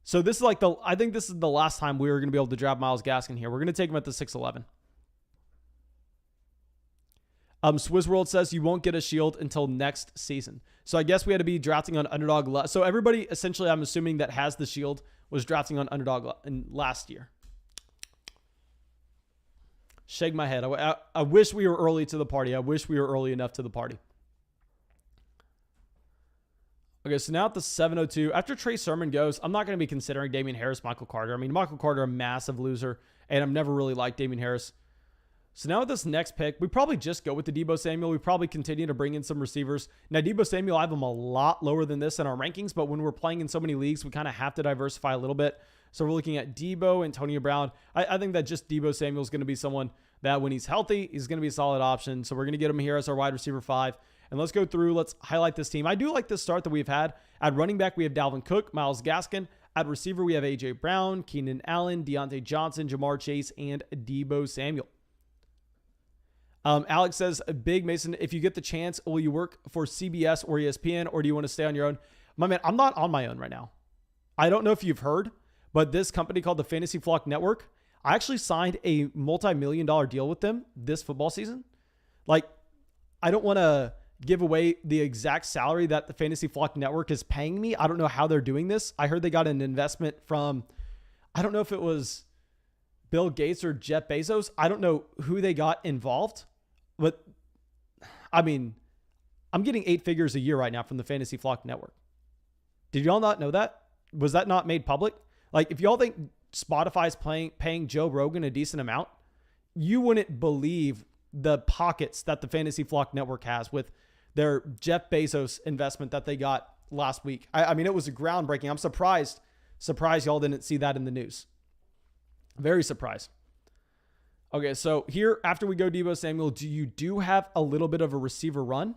So this is like I think this is the last time we were going to be able to draft Myles Gaskin here. We're going to take him at the 6-11. Swizz World says you won't get a shield until next season. So I guess we had to be drafting on Underdog. So everybody, essentially, I'm assuming that has the shield was drafting on Underdog last year. Shake my head. I wish we were early to the party. I wish we were early enough to the party. Okay, so now at the 702, after Trey Sermon goes, I'm not going to be considering Damian Harris, Michael Carter. I mean, Michael Carter, a massive loser, and I've never really liked Damian Harris. So now with this next pick, we probably just go with the Deebo Samuel. We probably continue to bring in some receivers. Now, Deebo Samuel, I have him a lot lower than this in our rankings, but when we're playing in so many leagues, we kind of have to diversify a little bit. So we're looking at Deebo, Antonio Brown. I think that just Deebo Samuel is going to be someone that when he's healthy, he's going to be a solid option. So we're going to get him here as our wide receiver 5. And let's go through. Let's highlight this team. I do like this start that we've had. At running back, we have Dalvin Cook, Myles Gaskin. At receiver, we have A.J. Brown, Keenan Allen, Deontay Johnson, Jamar Chase, and Deebo Samuel. Alex says, Big Mason, if you get the chance, will you work for CBS or ESPN, or do you want to stay on your own? My man, I'm not on my own right now. I don't know if you've heard, but this company called the Fantasy Flock Network, I actually signed a multi-million-dollar deal with them this football season. Like, I don't want to give away the exact salary that the Fantasy Flock Network is paying me. I don't know how they're doing this. I heard they got an investment from, I don't know if it was Bill Gates or Jeff Bezos. I don't know who they got involved, but I mean, I'm getting 8 figures a year right now from the Fantasy Flock Network. Did y'all not know that? Was that not made public? Like, if y'all think Spotify's paying Joe Rogan a decent amount, you wouldn't believe the pockets that the Fantasy Flock Network has with their Jeff Bezos investment that they got last week. I mean, it was groundbreaking. I'm surprised y'all didn't see that in the news. Very surprised. Okay, so here, after we go Deebo Samuel, do you have a little bit of a receiver run?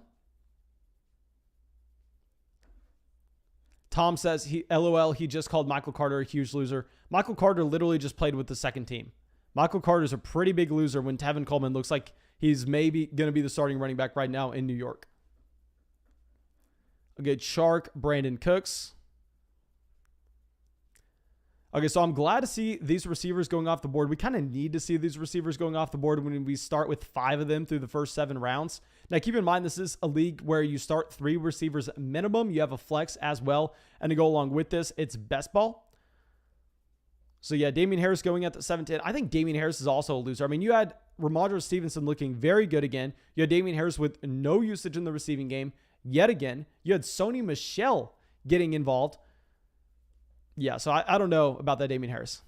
Tom says, LOL, he just called Michael Carter a huge loser. Michael Carter literally just played with the second team. Michael Carter's a pretty big loser when Tevin Coleman looks like he's maybe going to be the starting running back right now in New York. Okay, Shark, Brandon Cooks. Okay, so I'm glad to see these receivers going off the board. We kind of need to see these receivers going off the board when we start with 5 of them through the first 7 rounds. Now, keep in mind, this is a league where you start 3 receivers minimum. You have a flex as well. And to go along with this, it's best ball. So, yeah, Damian Harris going at the 7-10. I think Damian Harris is also a loser. I mean, you had Ramondre Stevenson looking very good again. You had Damian Harris with no usage in the receiving game yet again. You had Sony Michel getting involved. Yeah, so I don't know about that Damian Harris.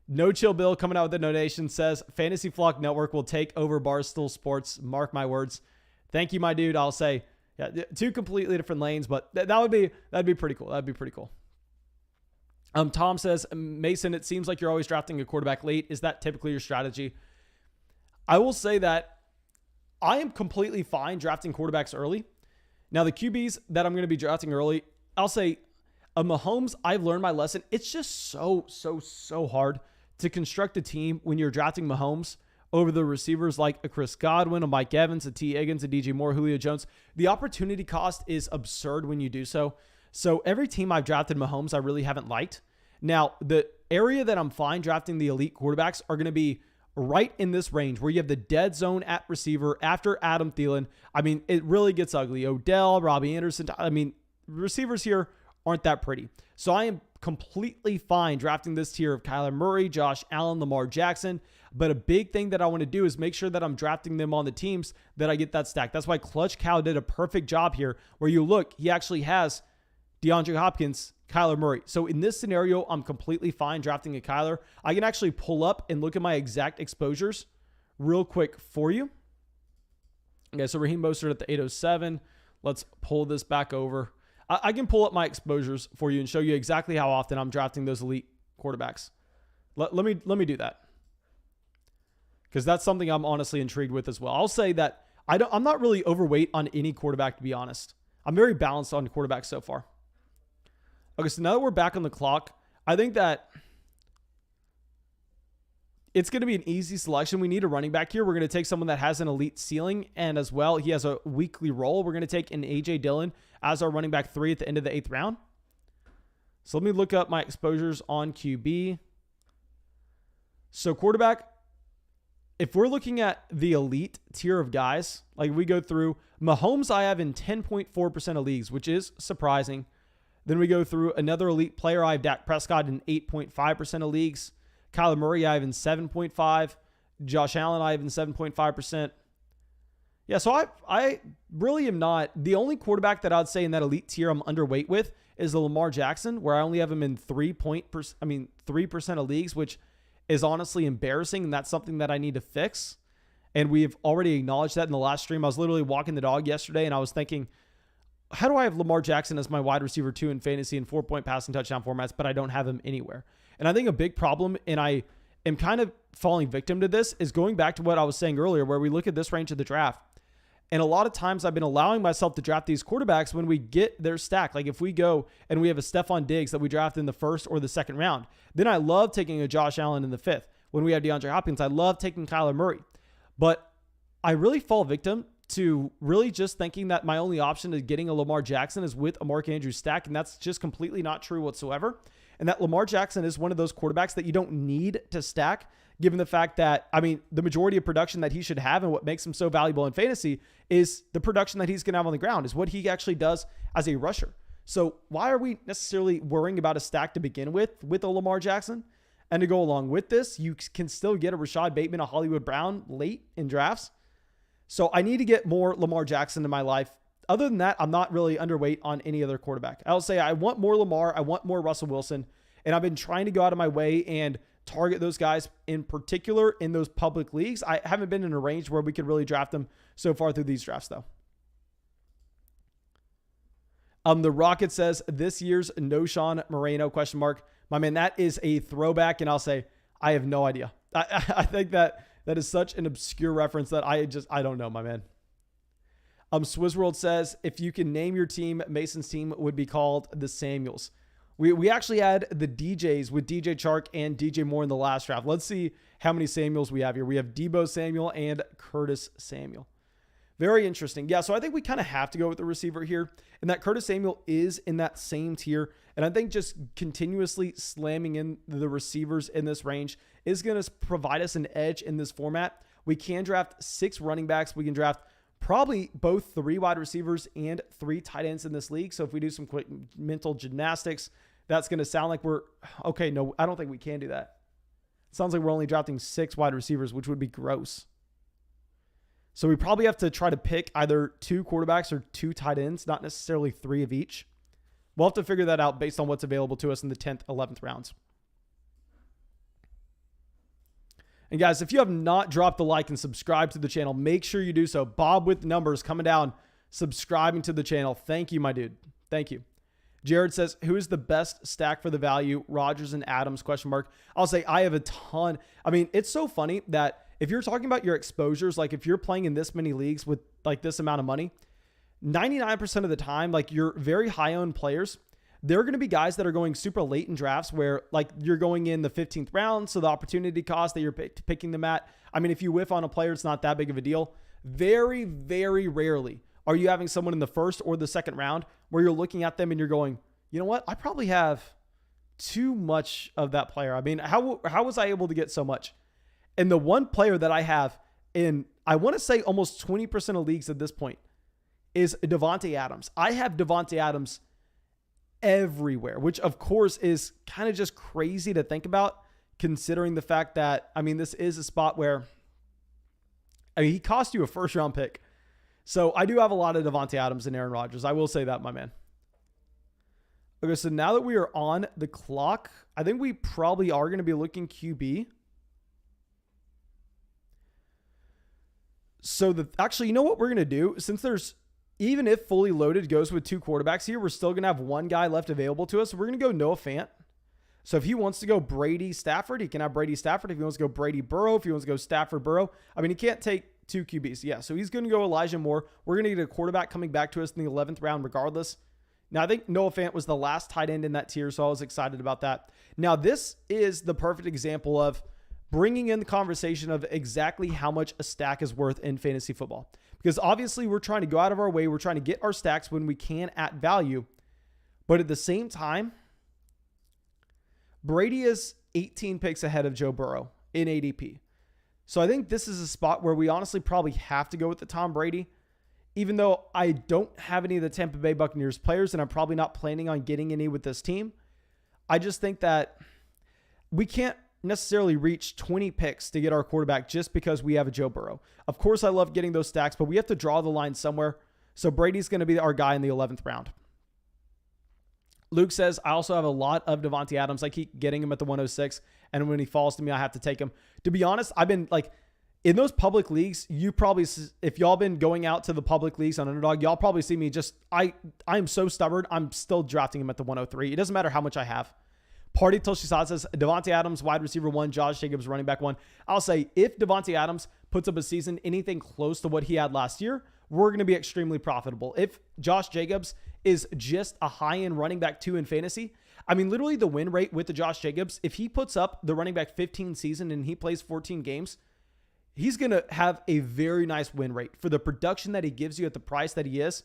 No Chill Bill coming out with a donation says, Fantasy Flock Network will take over Barstool Sports. Mark my words. Thank you, my dude. I'll say, yeah, 2 completely different lanes, but that'd be pretty cool. That'd be pretty cool. Tom says, Mason, it seems like you're always drafting a quarterback late. Is that typically your strategy? I will say that I am completely fine drafting quarterbacks early. Now, the QBs that I'm going to be drafting early, I'll say, Mahomes, I've learned my lesson. It's just so hard to construct a team when you're drafting Mahomes over the receivers like a Chris Godwin, a Mike Evans, a T. Higgins, a DJ Moore, Julio Jones. The opportunity cost is absurd when you do so. So every team I've drafted Mahomes, I really haven't liked. Now, the area that I'm fine drafting the elite quarterbacks are going to be right in this range where you have the dead zone at receiver after Adam Thielen. I mean, it really gets ugly. Odell, Robbie Anderson. I mean, receivers here aren't that pretty. So I am completely fine drafting this tier of Kyler Murray, Josh Allen, Lamar Jackson. But a big thing that I want to do is make sure that I'm drafting them on the teams that I get that stack. That's why Clutch Cow did a perfect job here where you look, he actually has DeAndre Hopkins, Kyler Murray. So in this scenario, I'm completely fine drafting a Kyler. I can actually pull up and look at my exact exposures real quick for you. Okay, so Raheem Mostert at the 807. Let's pull this back over. I can pull up my exposures for you and show you exactly how often I'm drafting those elite quarterbacks. Let me do that, because that's something I'm honestly intrigued with as well. I'll say that I'm not really overweight on any quarterback, to be honest. I'm very balanced on quarterbacks so far. Okay, so now that we're back on the clock, I think that it's going to be an easy selection. We need a running back here. We're going to take someone that has an elite ceiling, and as well, he has a weekly role. We're going to take an A.J. Dillon as our running back 3 at the end of the 8th round. So let me look up my exposures on QB. So quarterback, if we're looking at the elite tier of guys, like we go through, Mahomes I have in 10.4% of leagues, which is surprising. Then we go through another elite player. I have Dak Prescott in 8.5% of leagues. Kyler Murray I have in 7.5%. Josh Allen I have in 7.5%. Yeah, so I really am not. The only quarterback that I'd say in that elite tier I'm underweight with is the Lamar Jackson, where I only have him in 3% of leagues, which is honestly embarrassing, and that's something that I need to fix. And we've already acknowledged that in the last stream. I was literally walking the dog yesterday, and I was thinking, how do I have Lamar Jackson as my wide receiver 2 in fantasy in 4-point passing touchdown formats, but I don't have him anywhere? And I think a big problem, and I am kind of falling victim to this, is going back to what I was saying earlier, where we look at this range of the draft. And a lot of times I've been allowing myself to draft these quarterbacks when we get their stack. Like if we go and we have a Stephon Diggs that we draft in the first or the second round, then I love taking a Josh Allen in the fifth. When we have DeAndre Hopkins, I love taking Kyler Murray. But I really fall victim to really just thinking that my only option to getting a Lamar Jackson is with a Mark Andrews stack. And that's just completely not true whatsoever. And that Lamar Jackson is one of those quarterbacks that you don't need to stack, given the fact that, I mean, the majority of production that he should have and what makes him so valuable in fantasy is the production that he's going to have on the ground, is what he actually does as a rusher. So why are we necessarily worrying about a stack to begin with a Lamar Jackson? And to go along with this, you can still get a Rashad Bateman, a Hollywood Brown late in drafts. So I need to get more Lamar Jackson in my life. Other than that, I'm not really underweight on any other quarterback. I'll say I want more Lamar. I want more Russell Wilson. And I've been trying to go out of my way and target those guys in particular in those public leagues. I haven't been in a range where we could really draft them so far through these drafts, though. The Rocket says, this year's No Sean Moreno, ? My man, that is a throwback. And I'll say, I have no idea. I think that is such an obscure reference that I don't know, my man. Swizzworld says, if you can name your team, Mason's team would be called the Samuels. We actually had the DJs with DJ Chark and DJ Moore in the last draft. Let's see how many Samuels we have here. We have Debo Samuel and Curtis Samuel. Very interesting. Yeah, so I think we kind of have to go with the receiver here. And that Curtis Samuel is in that same tier. And I think just continuously slamming in the receivers in this range is going to provide us an edge in this format. We can draft 6 running backs. We can draft probably both 3 wide receivers and 3 tight ends in this league. So if we do some quick mental gymnastics, that's going to sound like we're okay. No, I don't think we can do that. It sounds like we're only drafting 6 wide receivers, which would be gross. So we probably have to try to pick either 2 quarterbacks or 2 tight ends, not necessarily 3 of each. We'll have to figure that out based on what's available to us in the 10th, 11th rounds. And guys, if you have not dropped a like and subscribed to the channel, make sure you do so. Bob with numbers coming down, subscribing to the channel. Thank you, my dude. Thank you. Jared says, who is the best stack for the value? Rodgers and Adams, ? I'll say I have a ton. I mean, it's so funny that if you're talking about your exposures, like if you're playing in this many leagues with like this amount of money, 99% of the time, like your very high owned players, they're going to be guys that are going super late in drafts where like you're going in the 15th round. So the opportunity cost that you're picking them at, I mean, if you whiff on a player, it's not that big of a deal. Very, very rarely are you having someone in the first or the second round where you're looking at them and you're going, you know what? I probably have too much of that player. I mean, how was I able to get so much? And the one player that I have in, I want to say almost 20% of leagues at this point is Davante Adams. I have Davante Adams everywhere, which of course is kind of just crazy to think about considering the fact that, I mean, this is a spot where, I mean, he cost you a first round pick. So I do have a lot of Davante Adams and Aaron Rodgers. I will say that, my man. Okay, so now that we are on the clock, I think we probably are going to be looking QB. So actually, you know what we're going to do? Since there's, even if fully loaded goes with 2 quarterbacks here, we're still going to have 1 guy left available to us. So we're going to go Noah Fant. So if he wants to go Brady Stafford, he can have Brady Stafford. If he wants to go Brady Burrow, if he wants to go Stafford Burrow, I mean, he can't take 2 QBs. Yeah, so he's going to go Elijah Moore. We're going to get a quarterback coming back to us in the 11th round regardless. Now, I think Noah Fant was the last tight end in that tier, so I was excited about that. Now, this is the perfect example of bringing in the conversation of exactly how much a stack is worth in fantasy football. Because obviously, we're trying to go out of our way. We're trying to get our stacks when we can at value. But at the same time, Brady is 18 picks ahead of Joe Burrow in ADP. So I think this is a spot where we honestly probably have to go with the Tom Brady. Even though I don't have any of the Tampa Bay Buccaneers players, and I'm probably not planning on getting any with this team, I just think that we can't necessarily reach 20 picks to get our quarterback just because we have a Joe Burrow. Of course, I love getting those stacks, but we have to draw the line somewhere. So Brady's going to be our guy in the 11th round. Luke says, I also have a lot of Davante Adams. I keep getting him at the 106, and when he falls to me, I have to take him. To be honest, I've been like, in those public leagues, you probably, if y'all been going out to the public leagues on Underdog, y'all probably see me just, I'm so stubborn. I'm still drafting him at the 103. It doesn't matter how much I have. Party Till She Saw says, Davante Adams, wide receiver 1, Josh Jacobs, running back 1. I'll say, if Davante Adams puts up a season anything close to what he had last year, we're going to be extremely profitable. If Josh Jacobs is just a high-end running back 2 in fantasy, I mean, literally the win rate with the Josh Jacobs, if he puts up the running back 15 season and he plays 14 games, he's going to have a very nice win rate for the production that he gives you at the price that he is.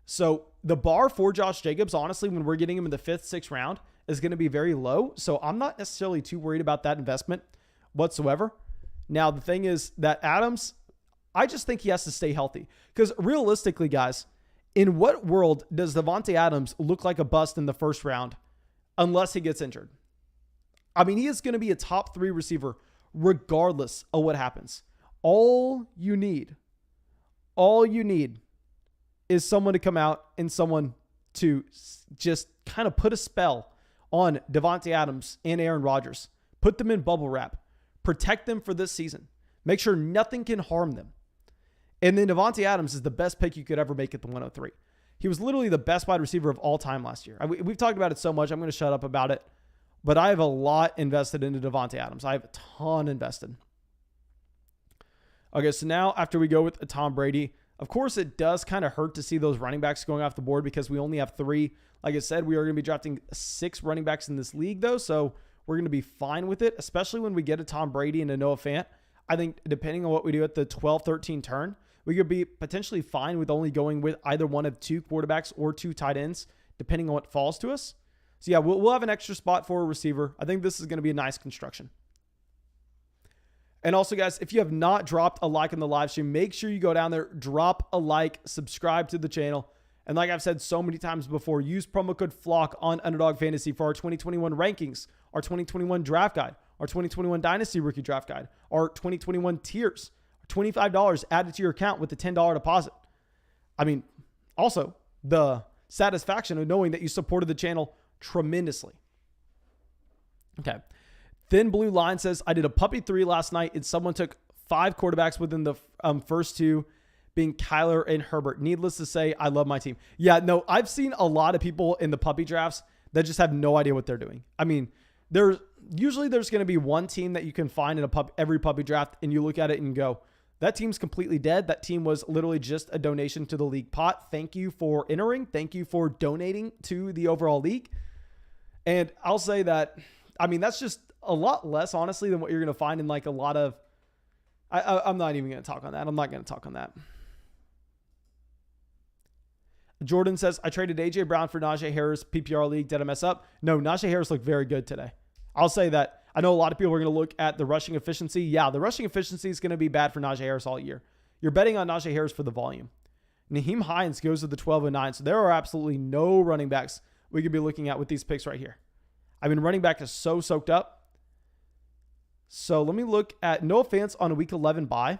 So the bar for Josh Jacobs, honestly, when we're getting him in the 5th, 6th round, is going to be very low. So I'm not necessarily too worried about that investment whatsoever. Now, the thing is that Adams, I just think he has to stay healthy. Because realistically, guys, in what world does Davante Adams look like a bust in the 1st round unless he gets injured? I mean, he is going to be a top 3 receiver regardless of what happens. All you need is someone to come out and someone to just kind of put a spell on Davante Adams and Aaron Rodgers. Put them in bubble wrap. Protect them for this season. Make sure nothing can harm them. And then Davante Adams is the best pick you could ever make at the 103. He was literally the best wide receiver of all time last year. We've talked about it so much, I'm going to shut up about it. But I have a lot invested into Davante Adams. I have a ton invested. Okay, so now after we go with Tom Brady, of course it does kind of hurt to see those running backs going off the board because we only have 3. Like I said, we are going to be drafting 6 running backs in this league though, so we're going to be fine with it, especially when we get a Tom Brady and a Noah Fant. I think depending on what we do at the 12-13 turn, we could be potentially fine with only going with either one of 2 quarterbacks or 2 tight ends, depending on what falls to us. So yeah, we'll have an extra spot for a receiver. I think this is going to be a nice construction. And also, guys, if you have not dropped a like on the live stream, make sure you go down there, drop a like, subscribe to the channel. And like I've said so many times before, use promo code FLOCK on Underdog Fantasy for our 2021 rankings, our 2021 draft guide, our 2021 Dynasty Rookie Draft Guide, our 2021 tiers, $25 added to your account with the $10 deposit. I mean, also the satisfaction of knowing that you supported the channel tremendously. Okay. Thin Blue Line says, I did a puppy 3 last night and someone took 5 quarterbacks within the first 2 being Kyler and Herbert. Needless to say, I love my team. Yeah, no, I've seen a lot of people in the puppy drafts that just have no idea what they're doing. I mean, there's going to be one team that you can find in every puppy draft and you look at it and go, that team's completely dead. That team was literally just a donation to the league pot. Thank you for entering. Thank you for donating to the overall league. And I'll say that, I mean, that's just a lot less, honestly, than what you're going to find in like a lot of, I'm not even going to talk on that. I'm not going to talk on that. Jordan says, I traded AJ Brown for Najee Harris, PPR league. Did I mess up? No, Najee Harris looked very good today. I'll say that. I know a lot of people are going to look at the rushing efficiency. Yeah, the rushing efficiency is going to be bad for Najee Harris all year. You're betting on Najee Harris for the volume. Naheem Hines goes to the 12-9. So there are absolutely no running backs we could be looking at with these picks right here. I mean, running back is so soaked up. So let me look at no offense on a week 11 bye.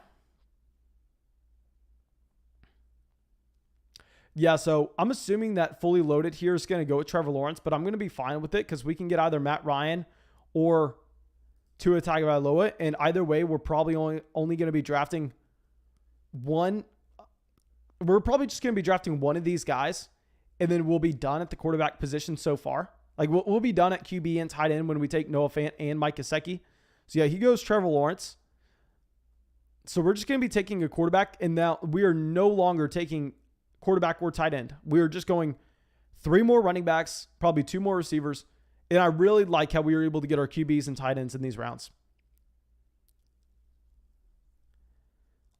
Yeah, so I'm assuming that fully loaded here is going to go with Trevor Lawrence, but I'm going to be fine with it because we can get either Matt Ryan or Tua Tagovailoa, and either way, we're probably only going to be drafting one. We're probably just going to be drafting one of these guys, and then we'll be done at the quarterback position so far. Like, we'll be done at QB and tight end when we take Noah Fant and Mike Gesicki. So, yeah, he goes Trevor Lawrence. So, we're just going to be taking a quarterback, and now we are no longer taking quarterback or tight end. We are just going 3 more running backs, probably 2 more receivers, and I really like how we were able to get our QBs and tight ends in these rounds.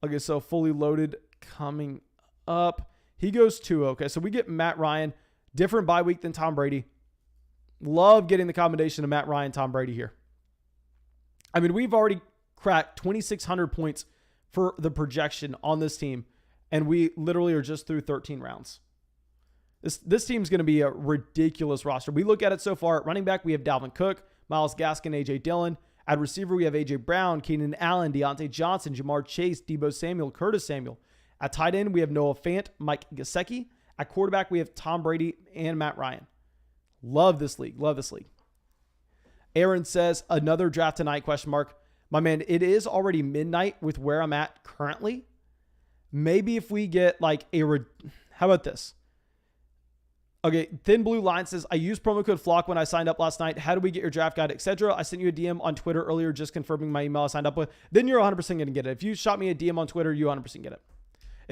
Okay, so fully loaded coming up. He goes 2. Okay, so we get Matt Ryan. Different bye week than Tom Brady. Love getting the combination of Matt Ryan, Tom Brady here. I mean, we've already cracked 2,600 points for the projection on this team, and we literally are just through 13 rounds. This team's going to be a ridiculous roster. We look at it so far. At running back, we have Dalvin Cook, Myles Gaskin, A.J. Dillon. At receiver, we have A.J. Brown, Keenan Allen, Deontay Johnson, Jamar Chase, Deebo Samuel, Curtis Samuel. At tight end, we have Noah Fant, Mike Gesicki. At quarterback, we have Tom Brady and Matt Ryan. Love this league. Love this league. Aaron says, another draft tonight, ? My man, it is already midnight with where I'm at currently. Maybe if we get like how about this? Okay, Thin Blue Line says, I used promo code FLOCK when I signed up last night. How do we get your draft guide, etc.? I sent you a DM on Twitter earlier just confirming my email I signed up with. Then you're 100% going to get it. If you shot me a DM on Twitter, you 100% get it.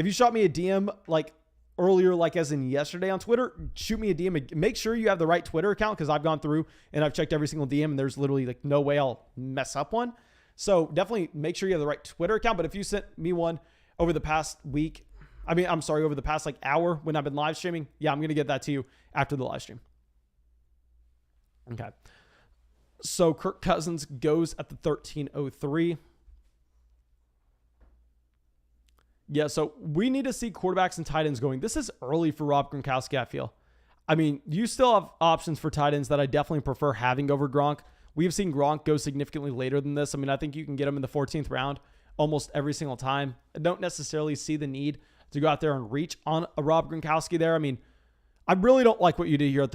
If you shot me a DM like earlier, like as in yesterday on Twitter, shoot me a DM and make sure you have the right Twitter account, because I've gone through and I've checked every single DM and there's literally like no way I'll mess up one. So definitely make sure you have the right Twitter account. But if you sent me one over the past week, over the past like hour when I've been live streaming, yeah, I'm going to get that to you after the live stream. Okay. So Kirk Cousins goes at the 1303. Yeah, so we need to see quarterbacks and tight ends going. This is early for Rob Gronkowski, I feel. I mean, you still have options for tight ends that I definitely prefer having over Gronk. We've seen Gronk go significantly later than this. I mean, I think you can get him in the 14th round almost every single time. I don't necessarily see the need to go out there and reach on a Rob Gronkowski there. I mean, I really don't like what you did here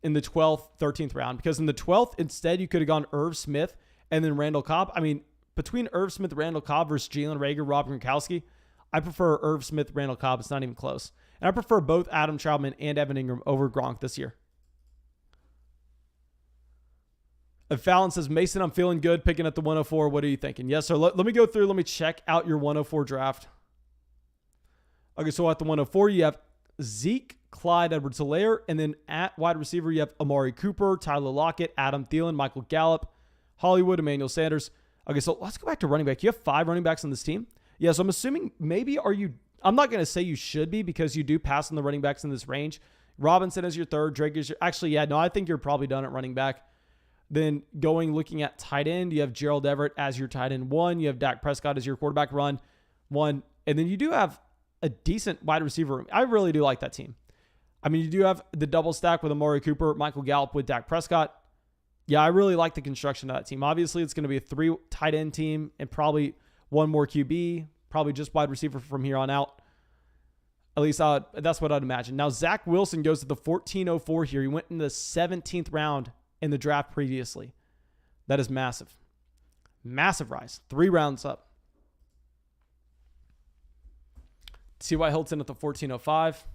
in the 12th, 13th round, because in the 12th, instead, you could have gone Irv Smith and then Randall Cobb. I mean, between Irv Smith, Randall Cobb versus Jalen Reagor, Rob Gronkowski, I prefer Irv Smith, Randall Cobb. It's not even close. And I prefer both Adam Trautman and Evan Ingram over Gronk this year. Fallon says, Mason, I'm feeling good picking at the 104. What are you thinking? Yes, sir. Let me go through. Let me check out your 104 draft. Okay, so at the 104, you have Zeke, Clyde Edwards-Helaire, and then at wide receiver, you have Amari Cooper, Tyler Lockett, Adam Thielen, Michael Gallup, Hollywood, Emmanuel Sanders. Okay, so let's go back to running back. You have 5 running backs on this team? Yeah, so I'm assuming I'm not going to say you should be, because you do pass on the running backs in this range. Robinson is your third. Drake is I think you're probably done at running back. Then looking at tight end, you have Gerald Everett as your tight end 1. You have Dak Prescott as your quarterback 1. And then you do have a decent wide receiver room. I really do like that team. I mean, you do have the double stack with Amari Cooper, Michael Gallup with Dak Prescott. Yeah, I really like the construction of that team. Obviously, it's going to be a 3 tight end team and probably 1 more QB, probably just wide receiver from here on out. At least that's what I'd imagine. Now, Zach Wilson goes to the 1404 here. He went in the 17th round in the draft previously. That is massive. Massive rise. 3 rounds up. T.Y. Hilton at the 1405.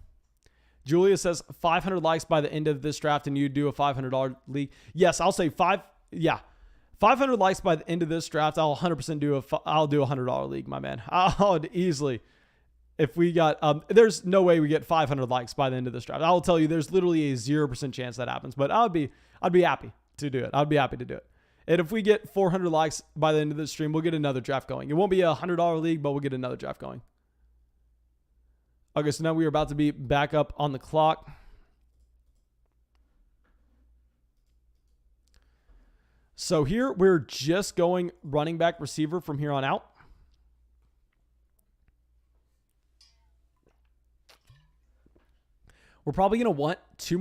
Julia says 500 likes by the end of this draft and you do a $500 league. Yes, I'll say 500 likes by the end of this draft. I'll 100% I'll do a $100 league, my man. I'll easily, if we got, there's no way we get 500 likes by the end of this draft. I'll tell you, there's literally a 0% chance that happens, but I'd be happy to do it. I'd be happy to do it. And if we get 400 likes by the end of this stream, we'll get another draft going. It won't be a $100 league, but we'll get another draft going. Okay, so now we are about to be back up on the clock. So here we're just going running back, receiver from here on out. We're probably going to want 2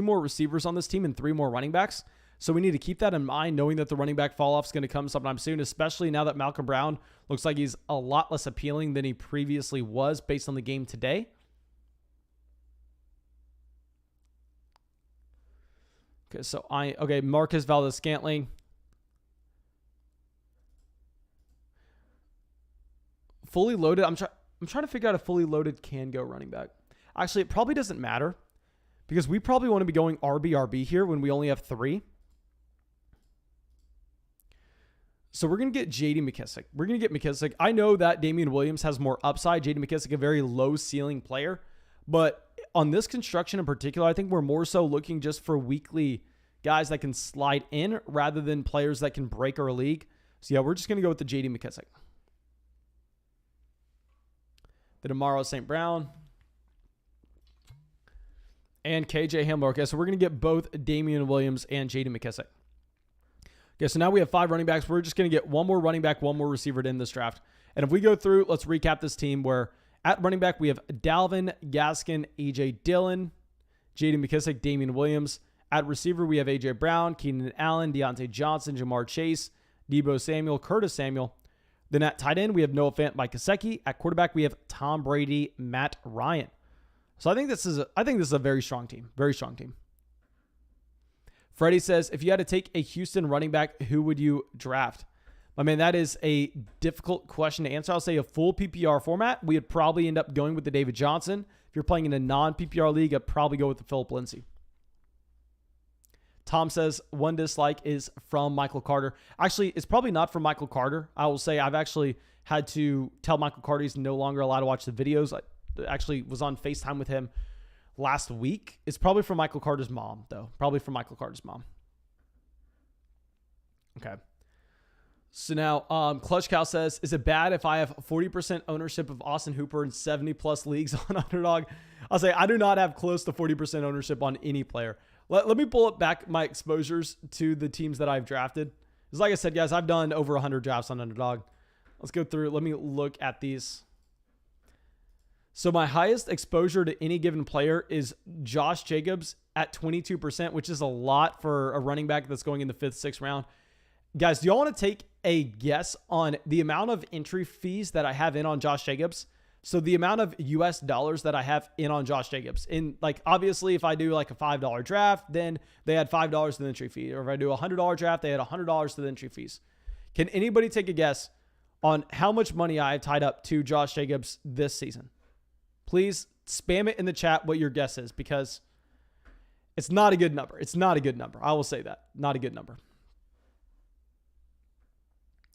more receivers on this team and 3 more running backs. So we need to keep that in mind, knowing that the running back fall-off is going to come sometime soon, especially now that Malcolm Brown looks like he's a lot less appealing than he previously was based on the game today. Okay, so Marcus Valdes-Scantling. Fully loaded. I'm trying to figure out if fully loaded can go running back. Actually, it probably doesn't matter because we probably want to be going RB here when we only have 3. So we're going to get J.D. McKissic. We're going to get McKissic. I know that Damian Williams has more upside. J.D. McKissic, a very low ceiling player. But on this construction in particular, I think we're more so looking just for weekly guys that can slide in rather than players that can break our league. So yeah, we're just going to go with the J.D. McKissic. The Amaro St. Brown. And KJ Hamler. Okay, so we're going to get both Damian Williams and J.D. McKissic. Okay, so now we have 5 running backs. We're just going to get 1 more running back, 1 more receiver in this draft. And if we go through, let's recap this team where at running back, we have Dalvin, Gaskin, A.J. Dillon, J.D. McKissic, Damian Williams. At receiver, we have A.J. Brown, Keenan Allen, Deontay Johnson, Jamar Chase, Deebo Samuel, Curtis Samuel. Then at tight end, we have Noah Fant, Mike Gesicki. At quarterback, we have Tom Brady, Matt Ryan. So I think this is a very strong team. Very strong team. Freddie says, if you had to take a Houston running back, who would you draft? I mean, that is a difficult question to answer. I'll say a full PPR format. We would probably end up going with the David Johnson. If you're playing in a non-PPR league, I'd probably go with the Philip Lindsay. Tom says, one dislike is from Michael Carter. Actually, it's probably not from Michael Carter. I will say I've actually had to tell Michael Carter he's no longer allowed to watch the videos. I actually was on FaceTime with him last week. It's probably from Michael Carter's mom, though. Probably from Michael Carter's mom. Okay. So now, Clutch Cow says, is it bad if I have 40% ownership of Austin Hooper in 70-plus leagues on Underdog? I'll say I do not have close to 40% ownership on any player. Let me pull up back my exposures to the teams that I've drafted. Because like I said, guys, I've done over 100 drafts on Underdog. Let's go through. Let me look at these. So my highest exposure to any given player is Josh Jacobs at 22%, which is a lot for a running back that's going in the 5th, 6th round. Guys, do y'all want to take a guess on the amount of entry fees that I have in on Josh Jacobs? So the amount of US dollars that I have in on Josh Jacobs. In like, obviously, if I do like a $5 draft, then they had $5 to the entry fee. Or if I do a $100 draft, they had $100 to the entry fees. Can anybody take a guess on how much money I have tied up to Josh Jacobs this season? Please spam it in the chat what your guess is, because it's not a good number. It's not a good number. I will say that. Not a good number.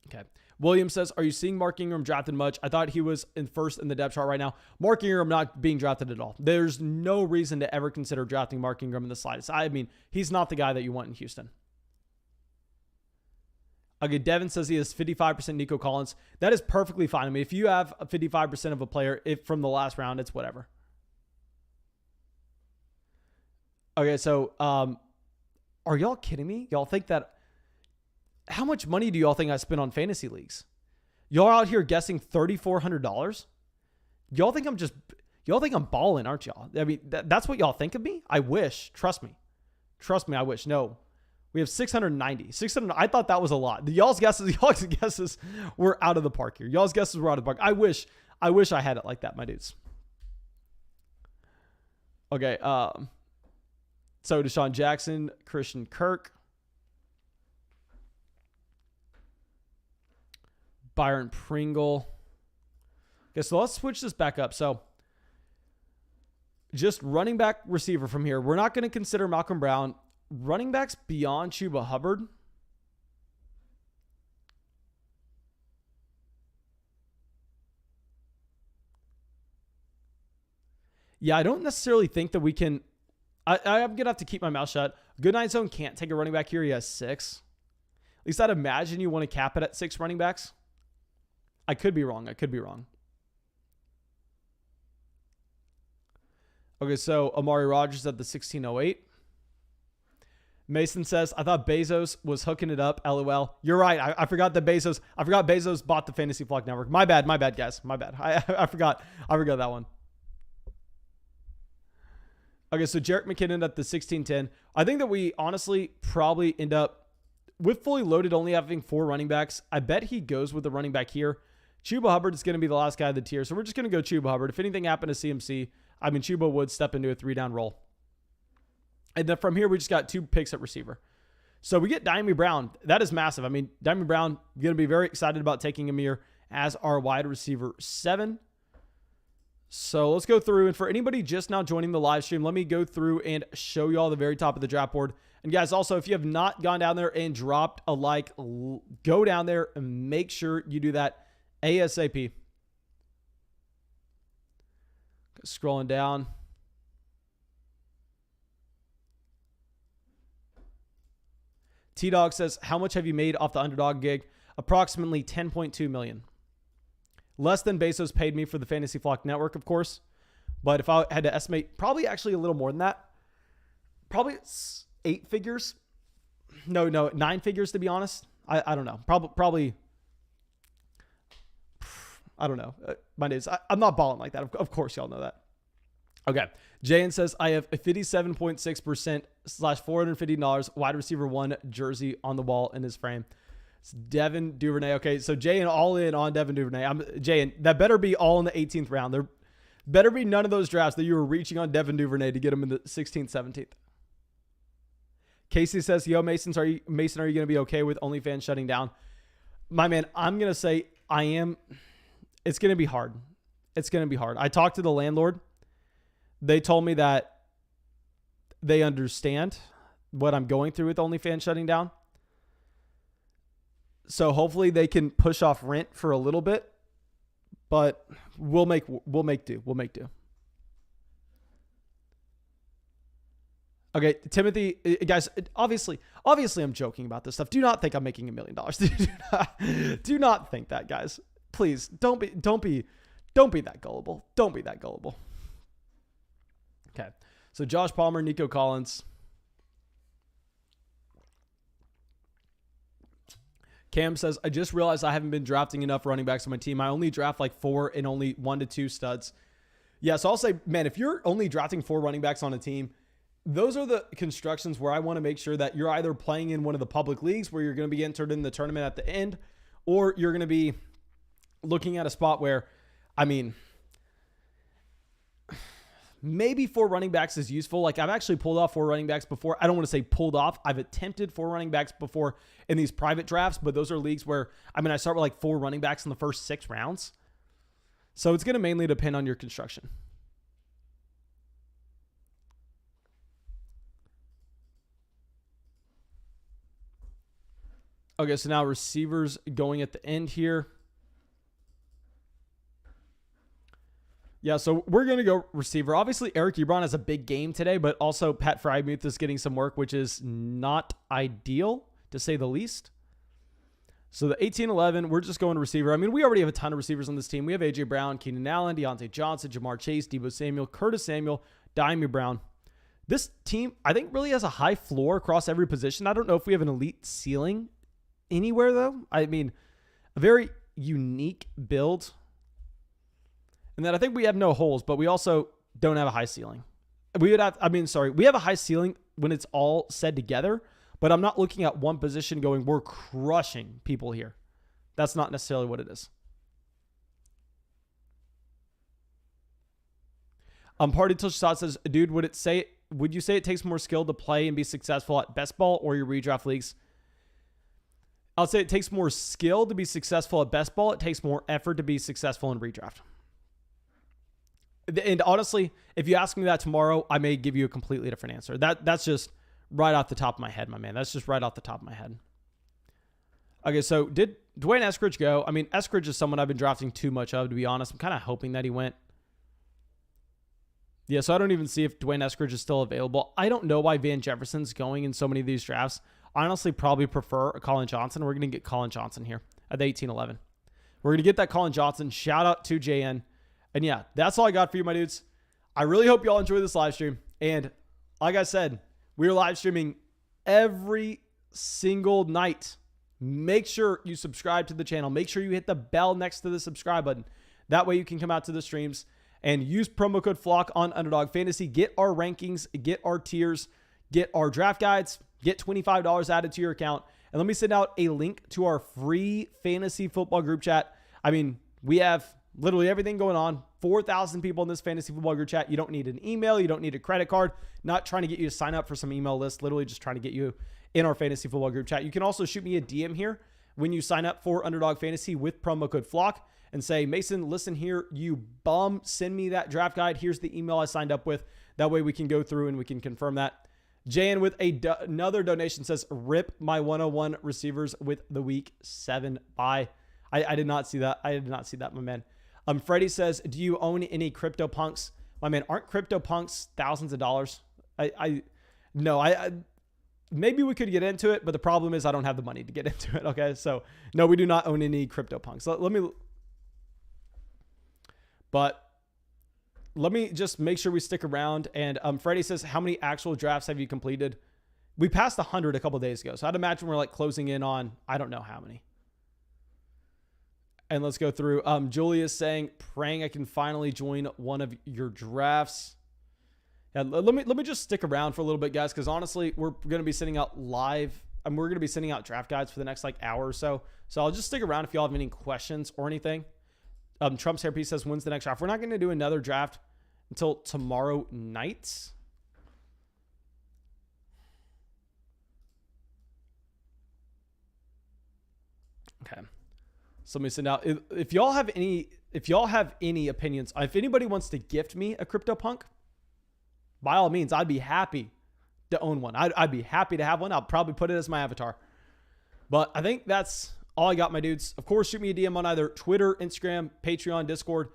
Okay. William says, are you seeing Mark Ingram drafted much? I thought he was in first in the depth chart right now. Mark Ingram not being drafted at all. There's no reason to ever consider drafting Mark Ingram in the slightest. I mean, he's not the guy that you want in Houston. Okay, Devin says he has 55% Nico Collins. That is perfectly fine. I mean, if you have a 55% of a player from the last round, it's whatever. Okay, so are y'all kidding me? Y'all think that... How much money do y'all think I spend on fantasy leagues? Y'all out here guessing $3,400? Y'all think I'm balling, aren't y'all? I mean, that's what y'all think of me? I wish. Trust me. Trust me, I wish. No. We have 690. 600. I thought that was a lot. Y'all's guesses were out of the park here. Y'all's guesses were out of the park. I wish I had it like that, my dudes. Okay. So Deshaun Jackson, Christian Kirk, Byron Pringle. Okay, so let's switch this back up. So just running back receiver from here. We're not going to consider Malcolm Brown. Running backs beyond Chuba Hubbard. Yeah, I don't necessarily think that we can. I'm going to have to keep my mouth shut. Goodnight Zone can't take a running back here. He has 6. At least I'd imagine you want to cap it at 6 running backs. I could be wrong. Okay, so Amari Rodgers at the 1608. Mason says, I thought Bezos was hooking it up. LOL. You're right. I forgot that Bezos bought the Fantasy Flock Network. My bad, guys. My bad. I forgot that one. Okay, so Jerick McKinnon at the 1610. I think that we honestly probably end up with fully loaded only having 4 running backs. I bet he goes with the running back here. Chuba Hubbard is going to be the last guy of the tier, so we're just going to go Chuba Hubbard. If anything happened to CMC, I mean, Chuba would step into a 3-down role. And then from here, we just got 2 picks at receiver. So we get Diami Brown. That is massive. I mean, Diami Brown, going to be very excited about taking him here as our wide receiver 7. So let's go through. And for anybody just now joining the live stream, let me go through and show you all the very top of the draft board. And guys, also, if you have not gone down there and dropped a like, go down there and make sure you do that ASAP. Scrolling down. T-Dog says, how much have you made off the Underdog gig? Approximately $10.2 million. Less than Bezos paid me for the Fantasy Flock Network, of course. But if I had to estimate, probably actually a little more than that. Probably 8 figures. No, 9 figures, to be honest. I don't know. Probably. I don't know. My name is, I'm not balling like that. Of course, y'all know that. Okay. Jayan says, I have a 57.6% $450 wide receiver 1 jersey on the wall in his frame. It's Devin Duvernay. Okay. So Jayan all in on Devin Duvernay. Jayan, that better be all in the 18th round. There better be none of those drafts that you were reaching on Devin Duvernay to get him in the 16th, 17th. Casey says, yo, Mason, are you going to be okay with OnlyFans shutting down? My man, I'm going to say I am. It's going to be hard. I talked to the landlord. They told me that they understand what I'm going through with OnlyFans shutting down. So hopefully they can push off rent for a little bit but we'll make do. We'll make do. Okay, Timothy, guys, obviously I'm joking about this stuff. Do not think I'm making $1 million. Do not think that, guys. Please don't be that gullible. Don't be that gullible. Okay. So Josh Palmer, Nico Collins. Cam says, I just realized I haven't been drafting enough running backs on my team. I only draft like 4 and only 1 to 2 studs. Yeah, so I'll say, man, if you're only drafting 4 running backs on a team, those are the constructions where I want to make sure that you're either playing in one of the public leagues where you're going to be entered in the tournament at the end, or you're going to be looking at a spot where, I mean, maybe 4 running backs is useful. Like, I've actually pulled off 4 running backs before. I don't want to say pulled off. I've attempted 4 running backs before in these private drafts, but those are leagues where, I mean, I start with like 4 running backs in the first 6 rounds. So it's going to mainly depend on your construction. Okay, so now receivers going at the end here. Yeah, so we're going to go receiver. Obviously, Eric Ebron has a big game today, but also Pat Freiermuth is getting some work, which is not ideal, to say the least. So the 18-11, we're just going receiver. I mean, we already have a ton of receivers on this team. We have A.J. Brown, Keenan Allen, Deontay Johnson, Jamar Chase, Deebo Samuel, Curtis Samuel, Diami Brown. This team, I think, really has a high floor across every position. I don't know if we have an elite ceiling anywhere, though. I mean, a very unique build. And then I think we have no holes, but we also don't have a high ceiling. We have a high ceiling when it's all said together, but I'm not looking at one position going, we're crushing people here. That's not necessarily what it is. Party Till Shot says, dude, would you say it takes more skill to play and be successful at best ball or your redraft leagues? I'll say it takes more skill to be successful at best ball. It takes more effort to be successful in redraft. And honestly, if you ask me that tomorrow, I may give you a completely different answer. That's just right off the top of my head, my man. That's just right off the top of my head. Okay, so did Dwayne Eskridge go? I mean, Eskridge is someone I've been drafting too much of, to be honest. I'm kind of hoping that he went. Yeah, so I don't even see if Dwayne Eskridge is still available. I don't know why Van Jefferson's going in so many of these drafts. I honestly probably prefer a Colin Johnson. We're going to get Colin Johnson here at the 18-11. We're going to get that Colin Johnson. Shout out to JN. And yeah, that's all I got for you, my dudes. I really hope y'all enjoy this live stream. And like I said, we're live streaming every single night. Make sure you subscribe to the channel. Make sure you hit the bell next to the subscribe button. That way you can come out to the streams and use promo code FLOCK on Underdog Fantasy. Get our rankings, get our tiers, get our draft guides, get $25 added to your account. And let me send out a link to our free fantasy football group chat. I mean, we have literally everything going on. 4,000 people in this fantasy football group chat. You don't need an email. You don't need a credit card. Not trying to get you to sign up for some email list. Literally just trying to get you in our fantasy football group chat. You can also shoot me a DM here when you sign up for Underdog Fantasy with promo code FLOCK and say, Mason, listen here, you bum, send me that draft guide. Here's the email I signed up with. That way we can go through and we can confirm that. Jan with another donation says, rip my 101 receivers with the week 7 bye. I did not see that. I did not see that, my man. Freddie says, do you own any CryptoPunks? My man, aren't CryptoPunks thousands of dollars? No, maybe we could get into it, but the problem is I don't have the money to get into it. Okay. So no, we do not own any CryptoPunks. Let me just make sure we stick around. And Freddie says, how many actual drafts have you completed? We passed 100 a couple days ago. So I'd imagine we're like closing in on, I don't know how many. And let's go through. Julia's saying, praying I can finally join one of your drafts. Yeah, let me just stick around for a little bit, guys, because honestly, we're going to be sending out live. And we're going to be sending out draft guides for the next like hour or so. So I'll just stick around if y'all have any questions or anything. Trump's hairpiece says, when's the next draft? We're not going to do another draft until tomorrow night. Okay. So let me send out, if y'all have any opinions, if anybody wants to gift me a CryptoPunk, by all means, I'd be happy to own one. I'd be happy to have one. I'll probably put it as my avatar. But I think that's all I got, my dudes. Of course, shoot me a DM on either Twitter, Instagram, Patreon, Discord,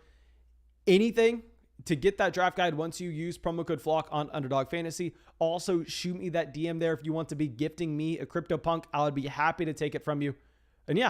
anything to get that draft guide once you use promo code FLOCK on Underdog Fantasy. Also, shoot me that DM there if you want to be gifting me a CryptoPunk. I would be happy to take it from you. And yeah,